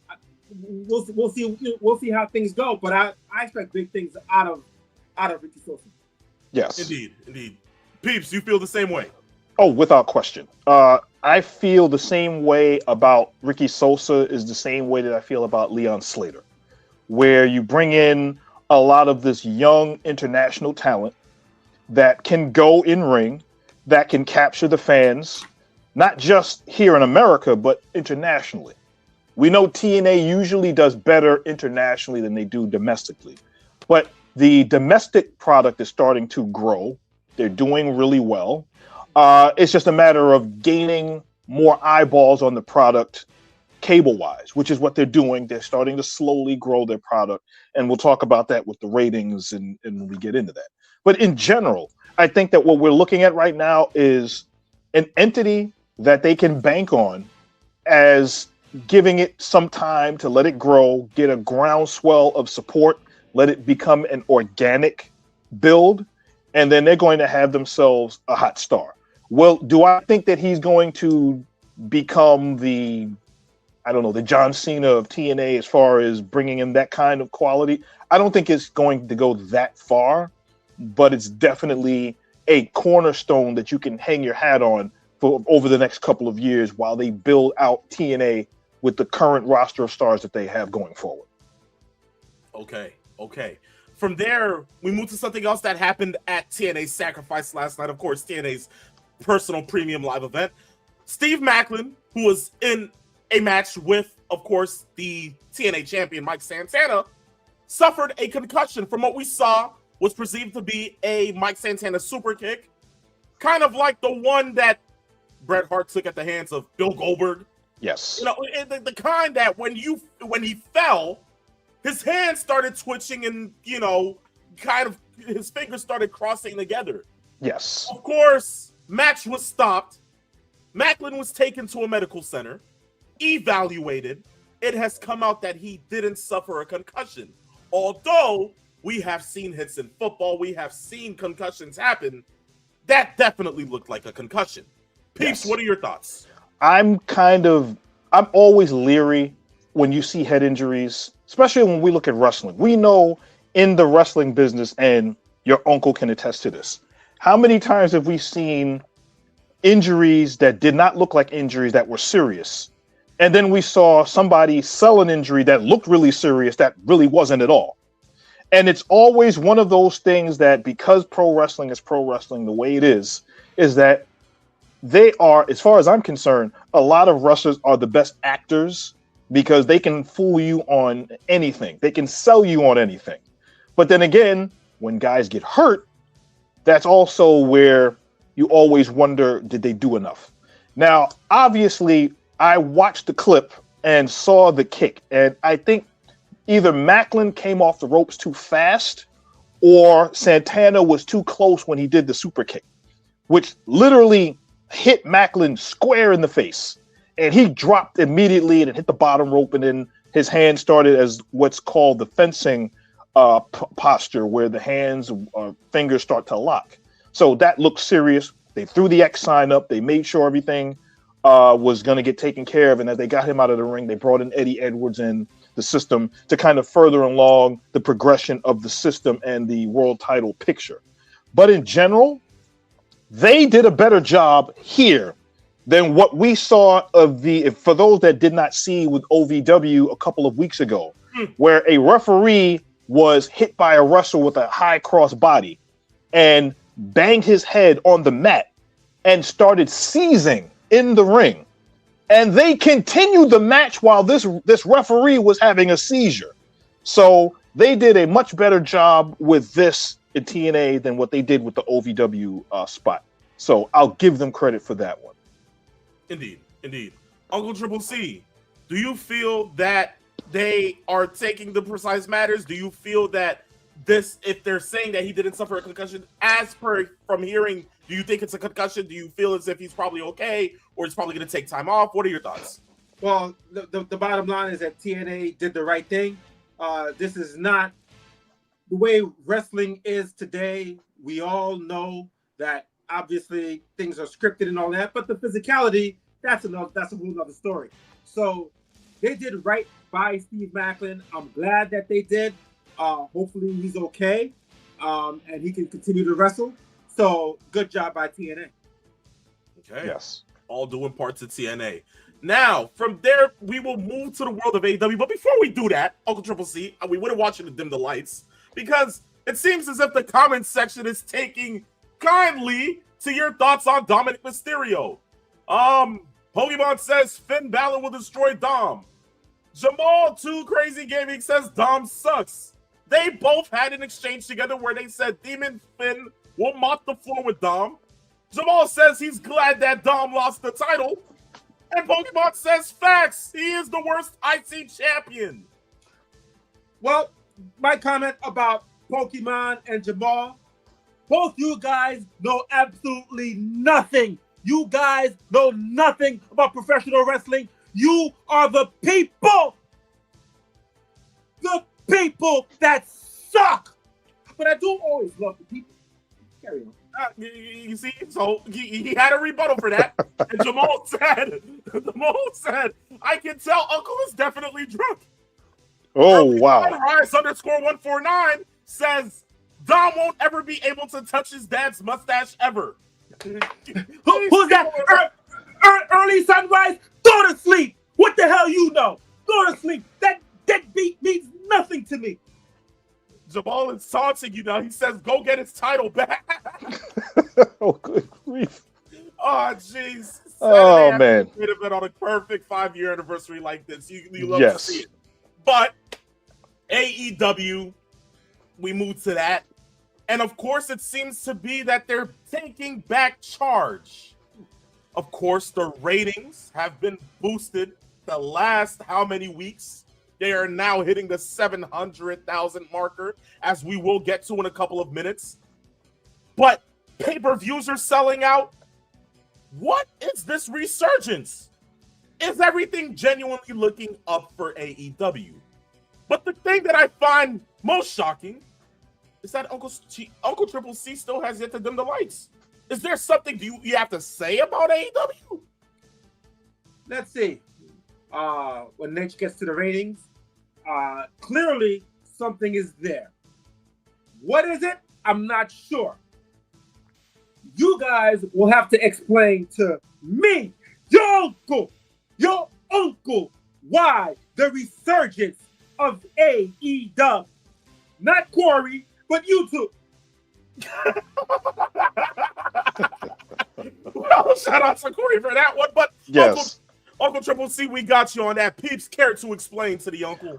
S6: we'll see how things go. But I expect big things out of Ricky Sosa.
S5: Yes.
S3: Indeed. Peeps, you feel the same way?
S5: Oh, without question. I feel the same way about Ricky Sosa is the same way that I feel about Leon Slater, where you bring in a lot of this young international talent that can go in ring, that can capture the fans, not just here in America, but internationally. We know TNA usually does better internationally than they do domestically, but the domestic product is starting to grow. They're doing really well. It's just a matter of gaining more eyeballs on the product cable-wise, which is what they're doing. They're starting to slowly grow their product, and we'll talk about that with the ratings and when we get into that. But in general, I think that what we're looking at right now is an entity that they can bank on as giving it some time to let it grow, get a groundswell of support, let it become an organic build, and then they're going to have themselves a hot star. Well, do I think that he's going to become the John Cena of TNA as far as bringing in that kind of quality? I don't think it's going to go that far, but it's definitely a cornerstone that you can hang your hat on for over the next couple of years while they build out TNA with the current roster of stars that they have going forward.
S3: Okay. From there, we move to something else that happened at TNA Sacrifice last night. Of course, TNA's personal premium live event. Steve Macklin, who was in a match with, of course, the TNA champion Mike Santana, suffered a concussion from what we saw was perceived to be a Mike Santana super kick, kind of like the one that Bret Hart took at the hands of Bill Goldberg.
S5: Yes.
S3: You know, the kind that when he fell, his hands started twitching and, you know, kind of his fingers started crossing together.
S5: Yes.
S3: Of course, match was stopped. Macklin was taken to a medical center, evaluated. It has come out that he didn't suffer a concussion. Although we have seen hits in football, we have seen concussions happen. That definitely looked like a concussion. Peeps, what are your thoughts?
S5: I'm always leery when you see head injuries, especially when we look at wrestling. We know in the wrestling business, and your uncle can attest to this, how many times have we seen injuries that did not look like injuries that were serious? And then we saw somebody sell an injury that looked really serious that really wasn't at all. And it's always one of those things that, because pro wrestling is pro wrestling the way it is that they are, as far as I'm concerned, a lot of wrestlers are the best actors because they can fool you on anything. They can sell you on anything. But then again, when guys get hurt, that's also where you always wonder, did they do enough? Now, obviously, I watched the clip and saw the kick, and I think either Macklin came off the ropes too fast or Santana was too close when he did the super kick, which literally hit Macklin square in the face. And he dropped immediately and hit the bottom rope, and then his hand started as what's called the fencing posture, where the hands or fingers start to lock. So that looked serious. They threw the X sign up. They made sure everything was going to get taken care of. And as they got him out of the ring, they brought in Eddie Edwards in the system to kind of further along the progression of the system and the world title picture. But in general, they did a better job here than what we saw of for those that did not see with OVW a couple of weeks ago, where a referee was hit by a wrestler with a high cross body and banged his head on the mat and started seizing in the ring. And they continued the match while this referee was having a seizure. So they did a much better job with this in TNA than what they did with the OVW spot. So I'll give them credit for that one.
S3: Indeed. Uncle Triple C, do you feel that they are taking the precise matters? Do you feel that this, if they're saying that he didn't suffer a concussion, as per from hearing, do you think it's a concussion? Do you feel as if he's probably okay, or he's probably going to take time off? What are your thoughts?
S6: Well, the bottom line is that TNA did the right thing. This is not the way wrestling is today. We all know that obviously things are scripted and all that, but the physicality, that's a whole other story. So they did right by Steve Macklin. I'm glad that they did. Hopefully he's okay, and he can continue to wrestle. So good job by TNA.
S3: Okay.
S5: Yes.
S3: All doing parts of TNA. Now, from there, we will move to the world of AEW. But before we do that, Uncle Triple C, we wouldn't want you to dim the lights, because it seems as if the comments section is taking kindly to your thoughts on Dominic Mysterio. Pokemon says Finn Balor will destroy Dom. Jamal 2 Crazy Gaming says Dom sucks. They both had an exchange together where they said Demon Finn will mop the floor with Dom. Jamal says he's glad that Dom lost the title. And Pokemon says facts. He is the worst IC champion.
S6: Well, my comment about Pokemon and Jamal, both you guys know absolutely nothing. You guys know nothing about professional wrestling. You are the people. The people that suck. But I do always love the people. Carry on.
S3: You see, so he had a rebuttal for that. And Jamal said, I can tell Uncle is definitely drunk.
S5: Oh, wow.
S3: Rise _149 says Dom won't ever be able to touch his dad's mustache ever.
S6: Who's that? Early sunrise? Go to sleep. What the hell you know? Go to sleep. That beat means nothing to me.
S3: Jamal is taunting you now. He says, go get his title back.
S5: Oh, good grief.
S3: Oh, jeez.
S5: Oh,
S3: Saturday
S5: man.
S3: would have been on a perfect 5-year anniversary like this. You love
S5: Yes.
S3: to see it. But AEW, we move to that. And of course, it seems to be that they're taking back charge. Of course, the ratings have been boosted the last how many weeks? They are now hitting the 700,000 marker, as we will get to in a couple of minutes. But pay-per-views are selling out. What is this resurgence? Is everything genuinely looking up for AEW? But the thing that I find most shocking is that Uncle Triple C still has yet to dim the lights. Is there something you have to say about AEW?
S6: Let's see. When Nature gets to the ratings, clearly something is there. What is it? I'm not sure. You guys will have to explain to me, your uncle, why the resurgence of AEW. Not Corey, but you two.
S3: Well, shout out to Corey for that one. But
S5: Yes.
S3: Uncle Triple C, we got you on that. Peeps, care to explain to the uncle?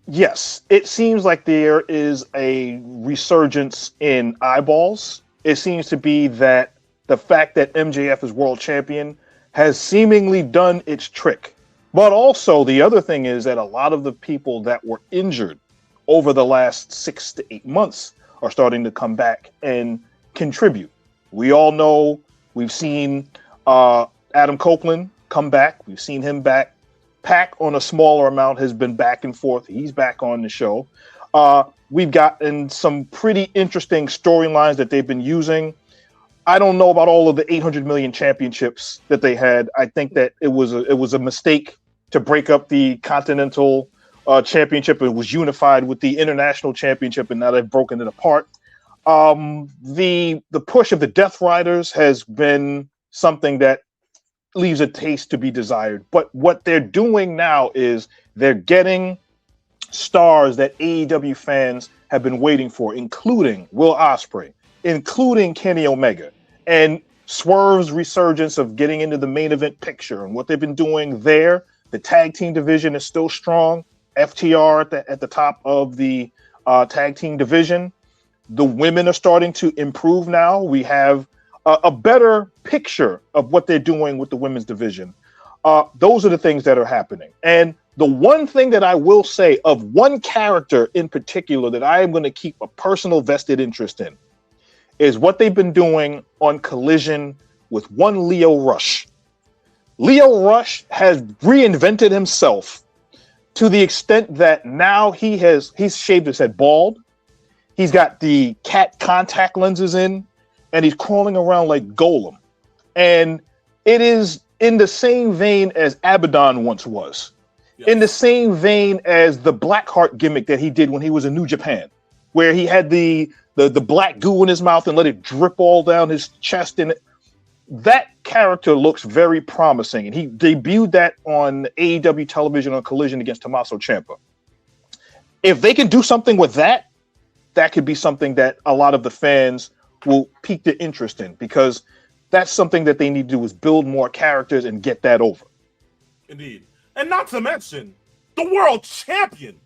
S5: Yes, it seems like there is a resurgence in eyeballs. It seems to be that the fact that MJF is world champion has seemingly done its trick. But also, the other thing is that a lot of the people that were injured over the last 6 to 8 months are starting to come back and contribute. We all know, we've seen Adam Copeland come back. We've seen him back. Pac, on a smaller amount, has been back and forth. He's back on the show. We've gotten some pretty interesting storylines that they've been using. I don't know about all of the 800 million championships that they had. I think that it was a mistake to break up the Continental Championship. It was unified with the International Championship, and now they've broken it apart. The push of the Death Riders has been something that leaves a taste to be desired. But what they're doing now is they're getting stars that AEW fans have been waiting for, including Will Ospreay, including Kenny Omega, and Swerve's resurgence of getting into the main event picture and what they've been doing there. The tag team division is still strong. FTR at the top of the tag team division. The women are starting to improve now. We have a better picture of what they're doing with the women's division. Those are the things that are happening. And the one thing that I will say of one character in particular that I am going to keep a personal vested interest in is what they've been doing on Collision with one Leo Rush. Leo Rush has reinvented himself to the extent that now he's shaved his head bald. He's got the cat contact lenses in, and he's crawling around like Golem. And it is in the same vein as Abaddon once was. Yes. In the same vein as the Blackheart gimmick that he did when he was in New Japan, where he had the black goo in his mouth and let it drip all down his chest. And that character looks very promising. And he debuted that on AEW television on Collision against Tommaso Ciampa. If they can do something with that, that could be something that a lot of the fans will pique their interest in, because that's something that they need to do, is build more characters and get that over.
S3: Indeed. And not to mention the world champion,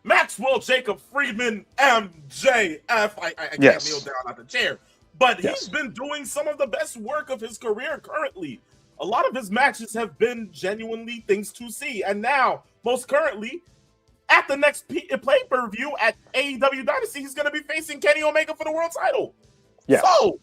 S3: Maxwell Jacob Friedman, MJF. I can't kneel down out the chair, but he's been doing some of the best work of his career currently. A lot of his matches have been genuinely things to see. And now, most currently, at the next pay-per-view at AEW Dynasty, he's going to be facing Kenny Omega for the world title.
S5: Yes.
S3: So,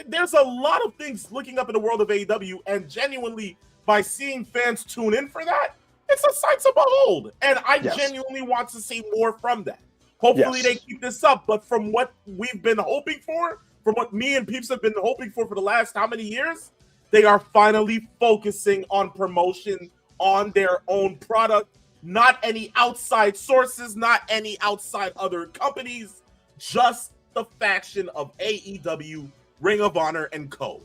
S3: there's a lot of things looking up in the world of AEW, and genuinely, by seeing fans tune in for that, it's a sight to behold. And I genuinely want to see more from that. Hopefully they keep this up. But from what we've been hoping for, from what me and Peeps have been hoping for the last how many years, they are finally focusing on promotion, on their own product. Not any outside sources, not any outside other companies, just the faction of AEW, Ring of Honor, and Co.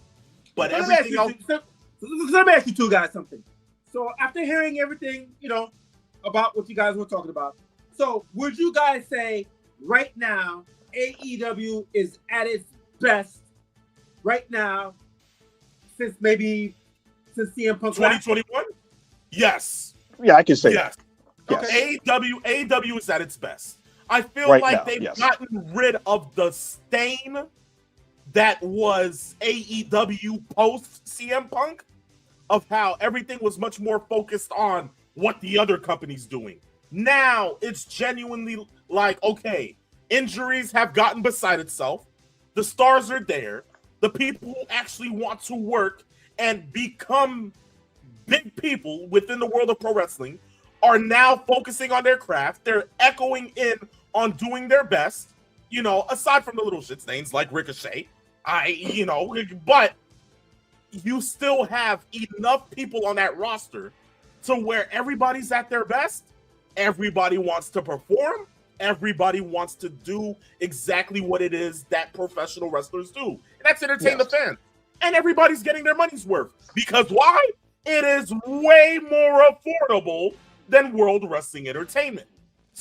S3: But everything else...
S6: Let me ask you two guys something. So after hearing everything, about what you guys were talking about, so would you guys say right now AEW is at its best right now, since CM Punk left?
S3: 2021? Yes.
S5: Yeah, I can say
S3: Yes.
S5: that. Yes.
S3: AEW is at its best. I feel
S5: Right
S3: like
S5: now,
S3: they've
S5: yes.
S3: gotten rid of the stain that was AEW post CM Punk, of how everything was much more focused on what the other company's doing. Now it's genuinely like, okay, injuries have gotten beside itself. The stars are there. The people who actually want to work and become big people within the world of pro wrestling are now focusing on their craft. They're echoing in on doing their best, you know, aside from the little shit stains like Ricochet. But you still have enough people on that roster to where everybody's at their best. Everybody wants to perform. Everybody wants to do exactly what it is that professional wrestlers do. And that's entertain the fans. And everybody's getting their money's worth. Because why? It is way more affordable than World Wrestling Entertainment.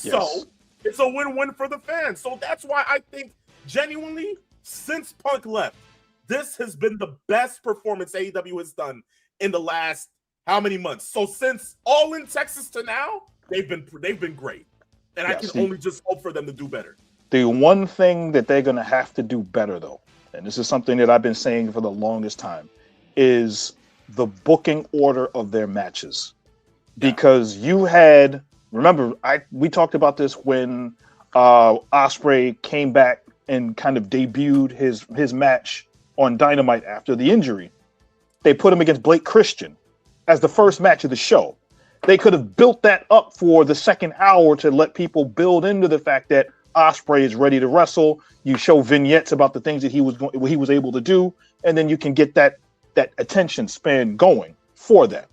S5: Yes.
S3: So it's a win-win for the fans. So that's why I think, genuinely, since Punk left, this has been the best performance AEW has done in the last how many months? So since All In Texas to now, they've been great. And I can only just hope for them to do better.
S5: The one thing that they're going to have to do better, though, and this is something that I've been saying for the longest time, is the booking order of their matches. Because you had, remember, we talked about this when Ospreay came back and kind of debuted his match on Dynamite after the injury. They put him against Blake Christian as the first match of the show. They could have built that up for the second hour to let people build into the fact that Ospreay is ready to wrestle. You show vignettes about the things that he was able to do, and then you can get that attention span going for that.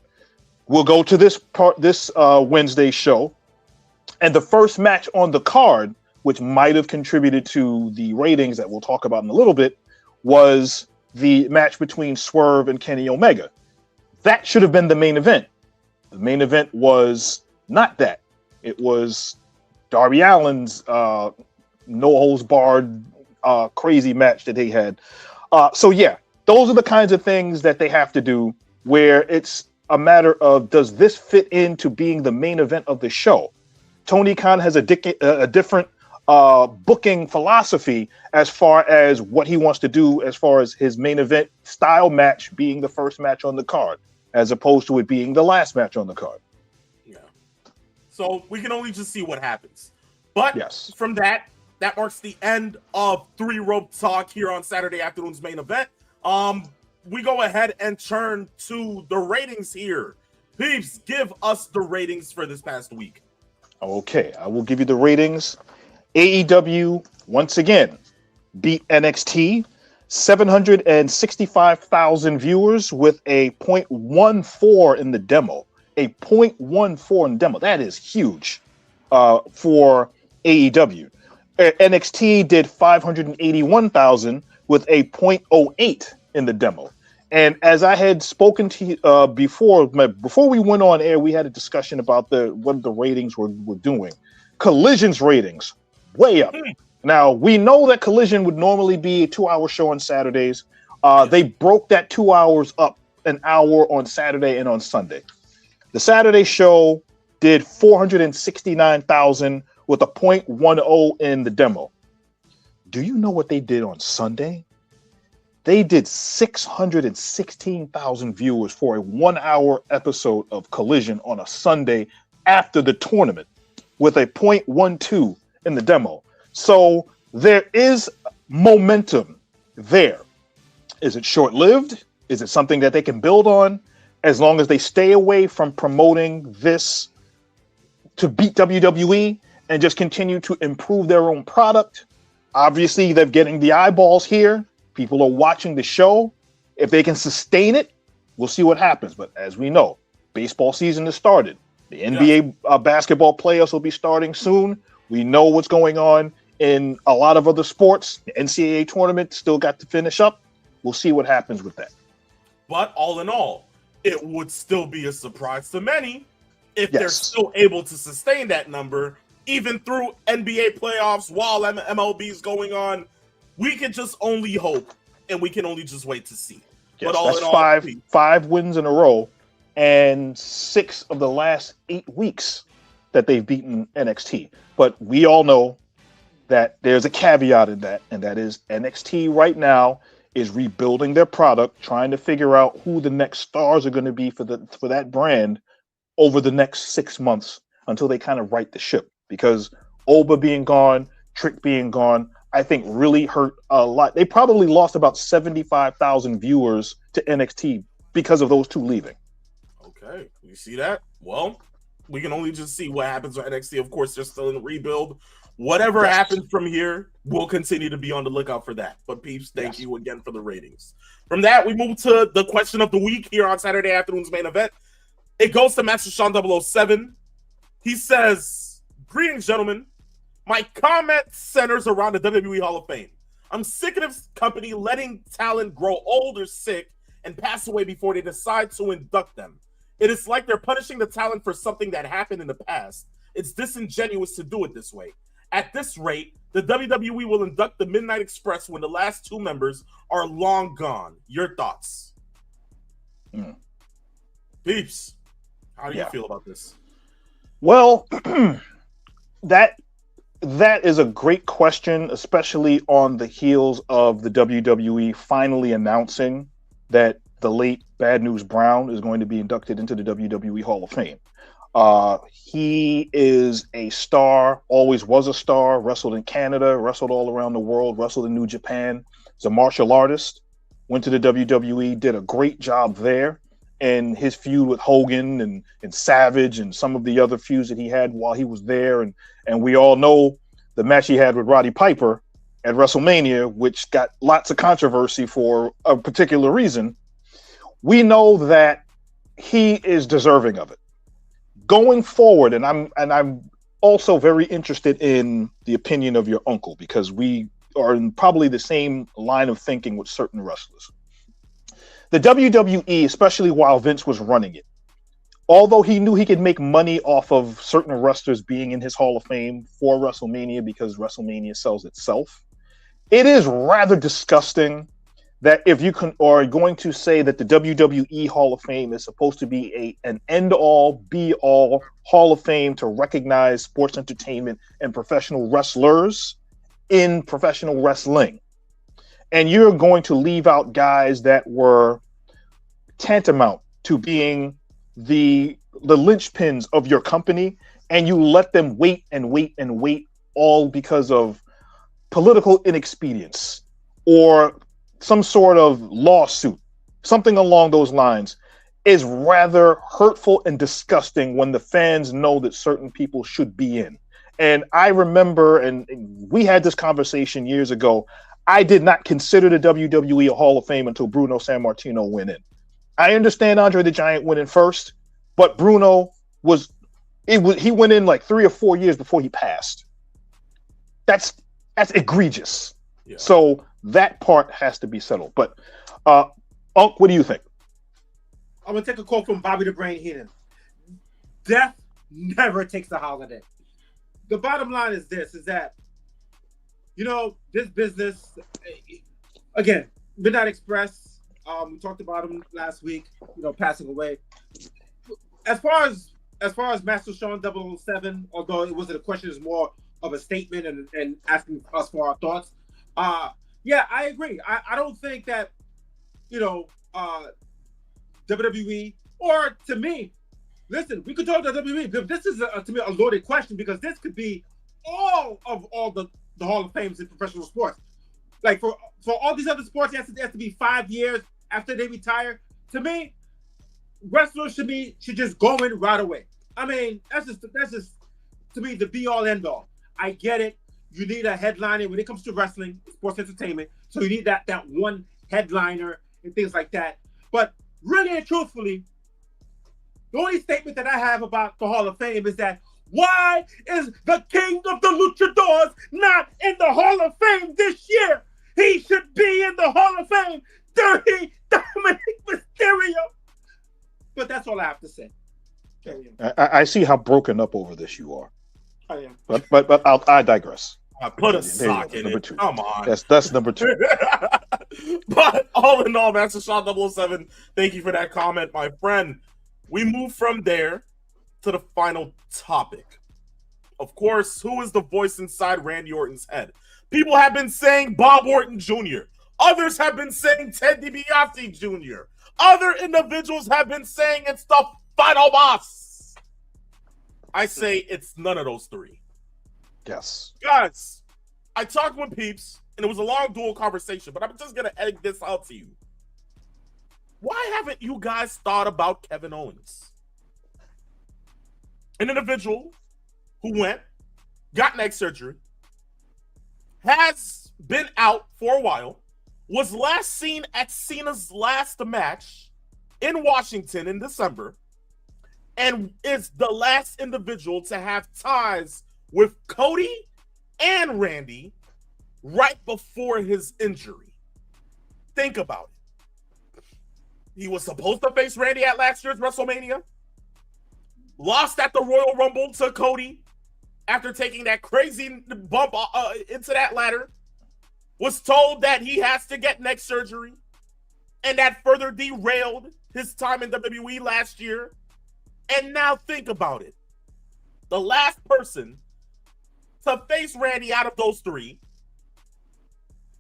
S5: We'll go to this Wednesday show, and the first match on the card, which might have contributed to the ratings that we'll talk about in a little bit, was the match between Swerve and Kenny Omega. That should have been the main event. The main event was not that. It was Darby Allin's no holds barred crazy match that they had. So yeah, those are the kinds of things that they have to do, where it's a matter of, does this fit into being the main event of the show? Tony Khan has a different booking philosophy as far as what he wants to do, as far as his main event style match being the first match on the card, as opposed to it being the last match on the card.
S3: Yeah. So we can only just see what happens. But from that marks the end of Three Rope Talk here on Saturday afternoon's main event. We go ahead and turn to the ratings here. Peeps, give us the ratings for this past week.
S5: Okay, I will give you the ratings. AEW, once again, beat NXT. 765,000 viewers with a 0.14 in the demo. A 0.14 in the demo. That is huge for AEW. NXT did 581,000 with a 0.08 in the demo. And as I had spoken to you before we went on air, we had a discussion about what the ratings were doing. Collision's ratings, way up. Now, we know that Collision would normally be a 2-hour show on Saturdays. They broke that 2 hours up an hour on Saturday and on Sunday. The Saturday show did 469,000 with a 0.10 in the demo. Do you know what they did on Sunday? They did 616,000 viewers for a 1-hour episode of Collision on a Sunday after the tournament with a 0.12 in the demo. So there is momentum there. Is it short-lived? Is it something that they can build on? As long as they stay away from promoting this to beat WWE and just continue to improve their own product. Obviously, they're getting the eyeballs here. People are watching the show. If they can sustain it, we'll see what happens. But as we know, baseball season has started. The NBA basketball playoffs will be starting soon. We know what's going on in a lot of other sports. The NCAA tournament still got to finish up. We'll see what happens with that.
S3: But all in all, it would still be a surprise to many if they're still able to sustain that number, even through NBA playoffs while MLB is going on. We can just only hope and we can only just wait to see.
S5: Yes,
S3: but all
S5: that's
S3: in all,
S5: five wins in a row, and 6 of the last 8 weeks that they've beaten NXT. But we all know that there's a caveat in that, and that is NXT right now is rebuilding their product, trying to figure out who the next stars are going to be for that brand over the next 6 months until they kind of right the ship. Because Oba being gone, Trick being gone, I think really hurt a lot. They probably lost about 75,000 viewers to NXT because of those two leaving.
S3: Okay, you see that? Well, we can only just see what happens with NXT. Of course, they're still in the rebuild. Whatever happens from here, we'll continue to be on the lookout for that. But peeps, thank you again for the ratings. From that, we move to the question of the week here on Saturday afternoon's main event. It goes to Master Sean 007. He says, "Greetings, gentlemen. My comment centers around the WWE Hall of Fame. I'm sick of this company letting talent grow old or sick and pass away before they decide to induct them. It is like they're punishing the talent for something that happened in the past. It's disingenuous to do it this way. At this rate, the WWE will induct the Midnight Express when the last 2 members are long gone. Your thoughts?" Peeps, how do you feel about this?
S5: Well, that is a great question, especially on the heels of the WWE finally announcing that the late Bad News Brown is going to be inducted into the WWE Hall of Fame. He is a star, always was a star, wrestled in Canada, wrestled all around the world, wrestled in New Japan. He's a martial artist, went to the WWE, did a great job there. And his feud with Hogan and Savage and some of the other feuds that he had while he was there. And we all know the match he had with Roddy Piper at WrestleMania, which got lots of controversy for a particular reason. We know that he is deserving of it. Going forward, and I'm also very interested in the opinion of your uncle, because we are in probably the same line of thinking with certain wrestlers. The WWE, especially while Vince was running it, although he knew he could make money off of certain wrestlers being in his Hall of Fame for WrestleMania because WrestleMania sells itself, it is rather disgusting that if you are going to say that the WWE Hall of Fame is supposed to be an end-all, be-all Hall of Fame to recognize sports entertainment and professional wrestlers in professional wrestling, and you're going to leave out guys that were tantamount to being the linchpins of your company, and you let them wait and wait and wait, all because of political inexperience or some sort of lawsuit, something along those lines, is rather hurtful and disgusting when the fans know that certain people should be in. And I remember, and we had this conversation years ago, I did not consider the WWE a Hall of Fame until Bruno Sammartino went in. I understand Andre the Giant went in first, but Bruno he went in like 3 or 4 years before he passed. That's egregious. Yeah. So that part has to be settled. But Unc, what do you think?
S6: I'm gonna take a quote from Bobby the Brain Heenan. Death never takes a holiday. The bottom line is this: is that, you know, this business, again, Midnight Express, we talked about him last week, you know, passing away. As far as Master Sean 007, although it wasn't a question, it's more of a statement and asking us for our thoughts. Yeah, I agree. I don't think that, you know, WWE, or to me, listen, we could talk to WWE, but this is to me a loaded question, because this could be all the Hall of Fames in professional sports. Like for all these other sports, it has to be 5 years after they retire. To me, wrestlers should just go in right away. I mean, that's just to me the be all end all. I get it. You need a headliner when it comes to wrestling, sports entertainment. So you need that one headliner and things like that. But really and truthfully, the only statement that I have about the Hall of Fame is that, why is the king of the luchadors not in the Hall of Fame this year? He should be in the Hall of Fame. Dirty Dominic Mysterio. But that's all I have to say.
S5: I see how broken up over this you are.
S6: I am.
S5: But I digress.
S3: I put a
S5: There you go.
S3: sock in
S5: Number
S3: it.
S5: two.
S3: Come on.
S5: That's number 2.
S3: But all in all, Master Shot 007, thank you for that comment, my friend. We move from there to the final topic. Of course, who is the voice inside Randy Orton's head? People have been saying Bob Orton Jr. Others have been saying Ted DiBiase Jr. Other individuals have been saying it's the final boss. I say it's none of those three.
S5: Yes.
S3: Guys, I talked with peeps, and it was a long dual conversation, but I'm just going to egg this out to you. Why haven't you guys thought about Kevin Owens? An individual who went, got neck surgery, has been out for a while, was last seen at Cena's last match in Washington in December, and is the last individual to have ties with Cody and Randy right before his injury. Think about it. He was supposed to face Randy at last year's WrestleMania, lost at the Royal Rumble to Cody after taking that crazy bump into that ladder, was told that he has to get neck surgery, and that further derailed his time in WWE last year. And now think about it. The last person to face Randy out of those three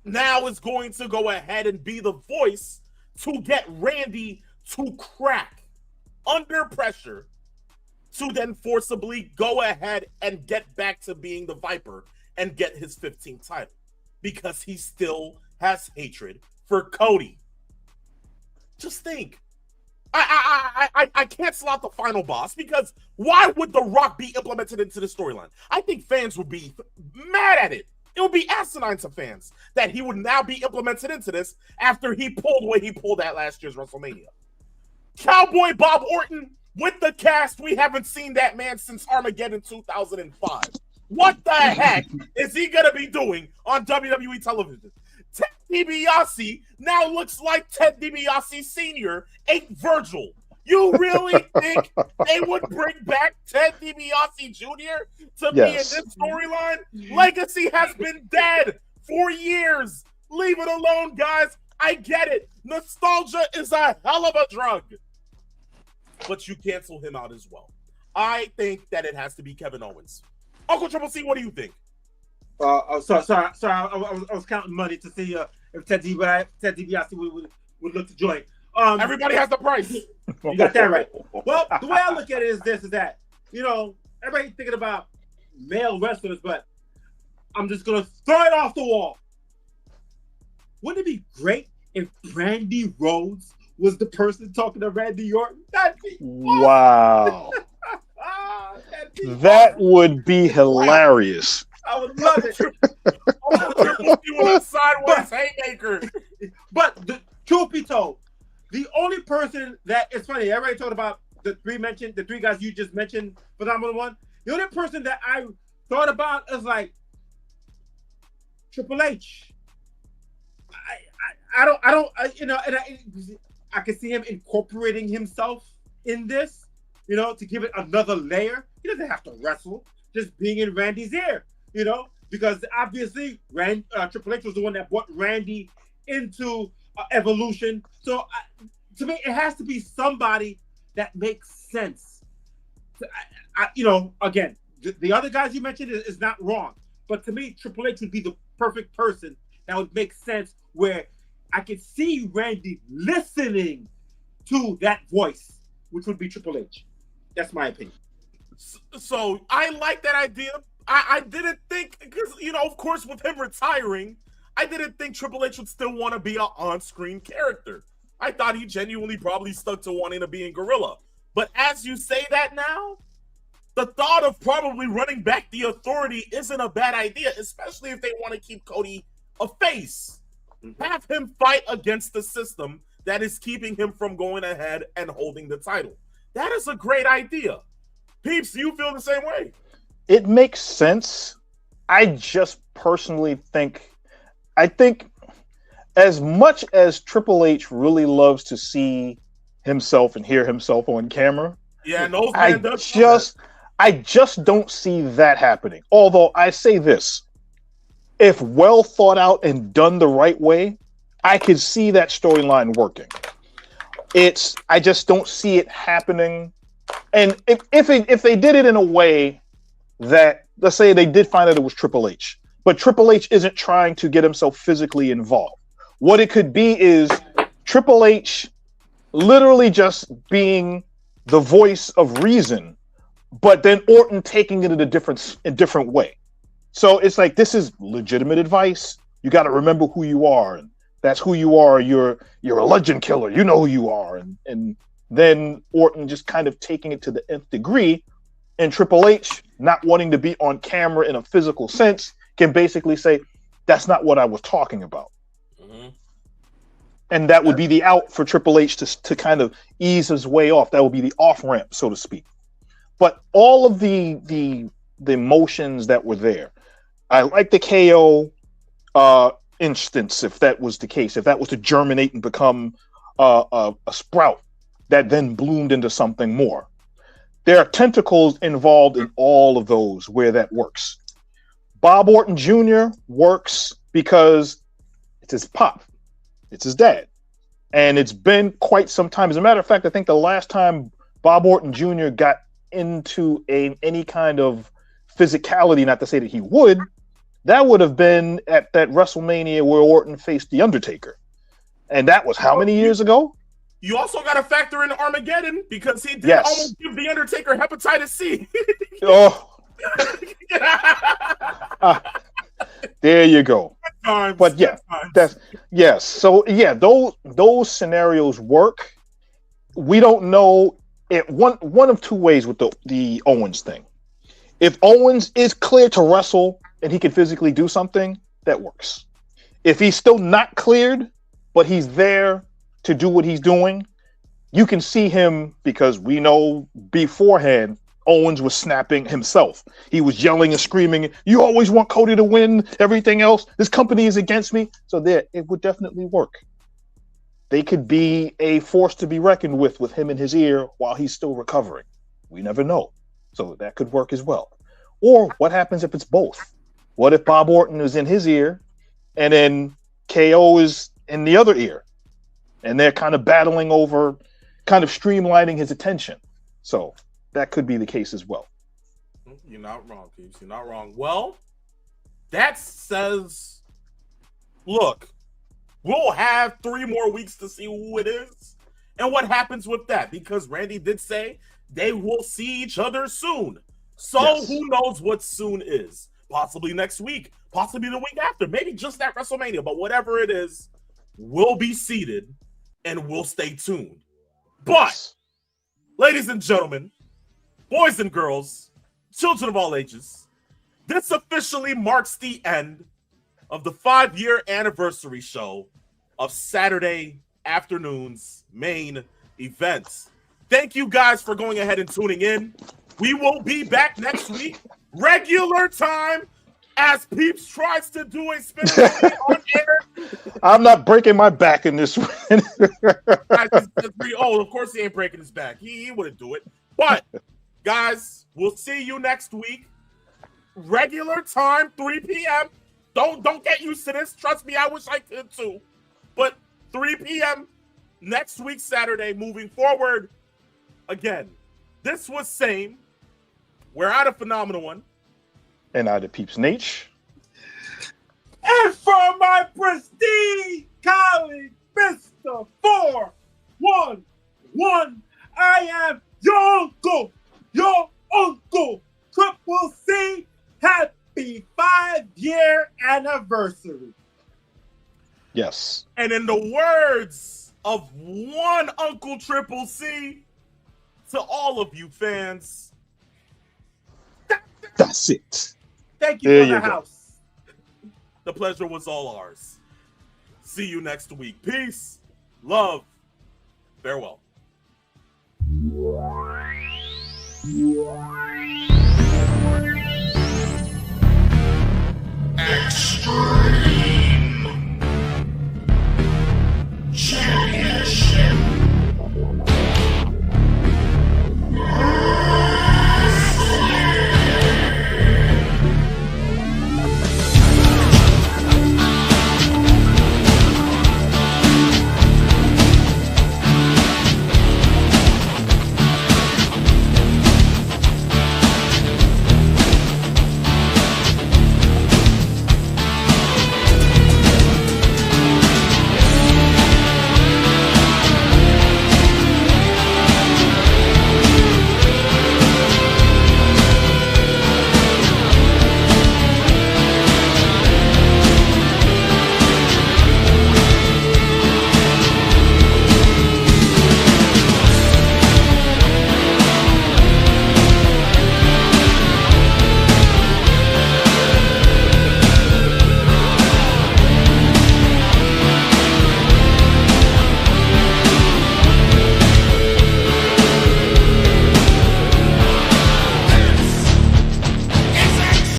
S3: now is going to go ahead and be the voice to get Randy to crack under pressure to then forcibly go ahead and get back to being the Viper and get his 15th title, because he still has hatred for Cody. Just think. I cancel out the final boss, because why would The Rock be implemented into the storyline? I think fans would be mad at it. It would be asinine to fans that he would now be implemented into this after he pulled what he pulled at last year's WrestleMania. Cowboy Bob Orton with the cast, we haven't seen that man since Armageddon 2005. What the heck is he going to be doing on WWE television? Ted DiBiase now looks like Ted DiBiase Sr. ate Virgil. You really think they would bring back Ted DiBiase Jr. to be in this storyline? Legacy has been dead for years. Leave it alone, guys. I get it. Nostalgia is a hell of a drug. But you cancel him out as well. I think that it has to be Kevin Owens. Uncle Triple C, what do you think?
S6: Sorry. I was counting money to see if Ted DiBiase would look to join.
S3: Everybody has the price.
S6: You got that right. Well, the way I look at it is that, everybody's thinking about male wrestlers, but I'm just going to throw it off the wall. Wouldn't it be great if Brandy Rhodes was the person talking to Randy Orton? That'd be awesome.
S5: Wow. That would be hilarious.
S6: I would love it.
S3: With a sideways haymaker.
S6: But the truth be told, the only person that it's funny, everybody talked about the three guys you just mentioned, Phenomenal One. The only person that I thought about is like Triple H. I can see him incorporating himself in this, to give it another layer. He doesn't have to wrestle, just being in Randy's ear, because obviously Triple H was the one that brought Randy into Evolution. So to me, it has to be somebody that makes sense. Again, the other guys you mentioned is not wrong, but to me, Triple H would be the perfect person that would make sense, where I could see Randy listening to that voice, which would be Triple H. That's my opinion.
S3: So I like that idea. I didn't think, because, of course, with him retiring, I didn't think Triple H would still want to be an on-screen character. I thought he genuinely probably stuck to wanting to be in Gorilla. But as you say that now, the thought of probably running back the Authority isn't a bad idea, especially if they want to keep Cody a face. Have him fight against the system that is keeping him from going ahead and holding the title. That is a great idea. Peeps, do you feel the same way?
S5: It makes sense. I just personally think as much as Triple H really loves to see himself and hear himself on camera, I just don't see that happening. Although I say this, if well thought out and done the right way, I could see that storyline working. I just don't see it happening. And if they did it in a way that, let's say they did find out it was Triple H, but Triple H isn't trying to get himself physically involved. What it could be is Triple H literally just being the voice of reason, but then Orton taking it in a different way. So it's like, this is legitimate advice. You got to remember who you are, and that's who you are. You're a legend killer. You know who you are, and then Orton just kind of taking it to the nth degree, and Triple H not wanting to be on camera in a physical sense can basically say, "That's not what I was talking about."
S3: Mm-hmm.
S5: And that would be the out for Triple H to kind of ease his way off. That would be the off ramp, so to speak. But all of the emotions that were there, I like the KO instance. If that was the case, if that was to germinate and become a sprout that then bloomed into something more, there are tentacles involved in all of those where that works. Bob Orton Jr. works because it's his pop. It's his dad. And it's been quite some time. As a matter of fact, I think the last time Bob Orton Jr. got into any kind of physicality, not to say that he would, that would have been at that WrestleMania where Orton faced The Undertaker. And that was how many years ago?
S3: You also got to factor in Armageddon, because he did almost give The Undertaker hepatitis C.
S5: Oh. There you go. But yeah, that's yes. So yeah, those scenarios work. We don't know it one of two ways with the Owens thing. If Owens is clear to wrestle and he can physically do something, that works. If he's still not cleared, but he's there to do what he's doing, you can see him, because we know beforehand Owens was snapping himself. He was yelling and screaming, "You always want Cody to win, everything else. This company is against me." So there, it would definitely work. They could be a force to be reckoned with him in his ear while he's still recovering. We never know. So that could work as well. Or what happens if it's both? What if Bob Orton is in his ear and then KO is in the other ear? And they're kind of battling over, kind of streamlining his attention. So that could be the case as well.
S3: You're not wrong, Keeps. You're not wrong. Well, that says, look, we'll have 3 more weeks to see who it is and what happens with that, because Randy did say they will see each other soon. So yes. Who knows what soon is? Possibly next week, possibly the week after, maybe just at WrestleMania, but whatever it is, we'll be seated and we'll stay tuned. But, ladies and gentlemen, boys and girls, children of all ages, this officially marks the end of the 5-year anniversary show of Saturday afternoon's main event. Thank you guys for going ahead and tuning in. We will be back next week, regular time, as Peeps tries to do a spin on air.
S5: I'm not breaking my back in this one.
S3: Oh, of course he ain't breaking his back. He wouldn't do it. But, guys, we'll see you next week. Regular time, 3 p.m. Don't get used to this. Trust me, I wish I could too. But 3 p.m. next week, Saturday, moving forward. Again, this was S.A.M.E. We're out of Phenomenal One.
S5: And out of Peeps Nate.
S6: And for my prestige colleague, Mr. 411, I am your uncle, Triple C. Happy 5-year anniversary.
S5: Yes.
S3: And in the words of one Uncle Triple C, to all of you fans,
S5: that's it.
S6: Thank you for the house.
S3: The pleasure was all ours. See you next week. Peace, love, farewell.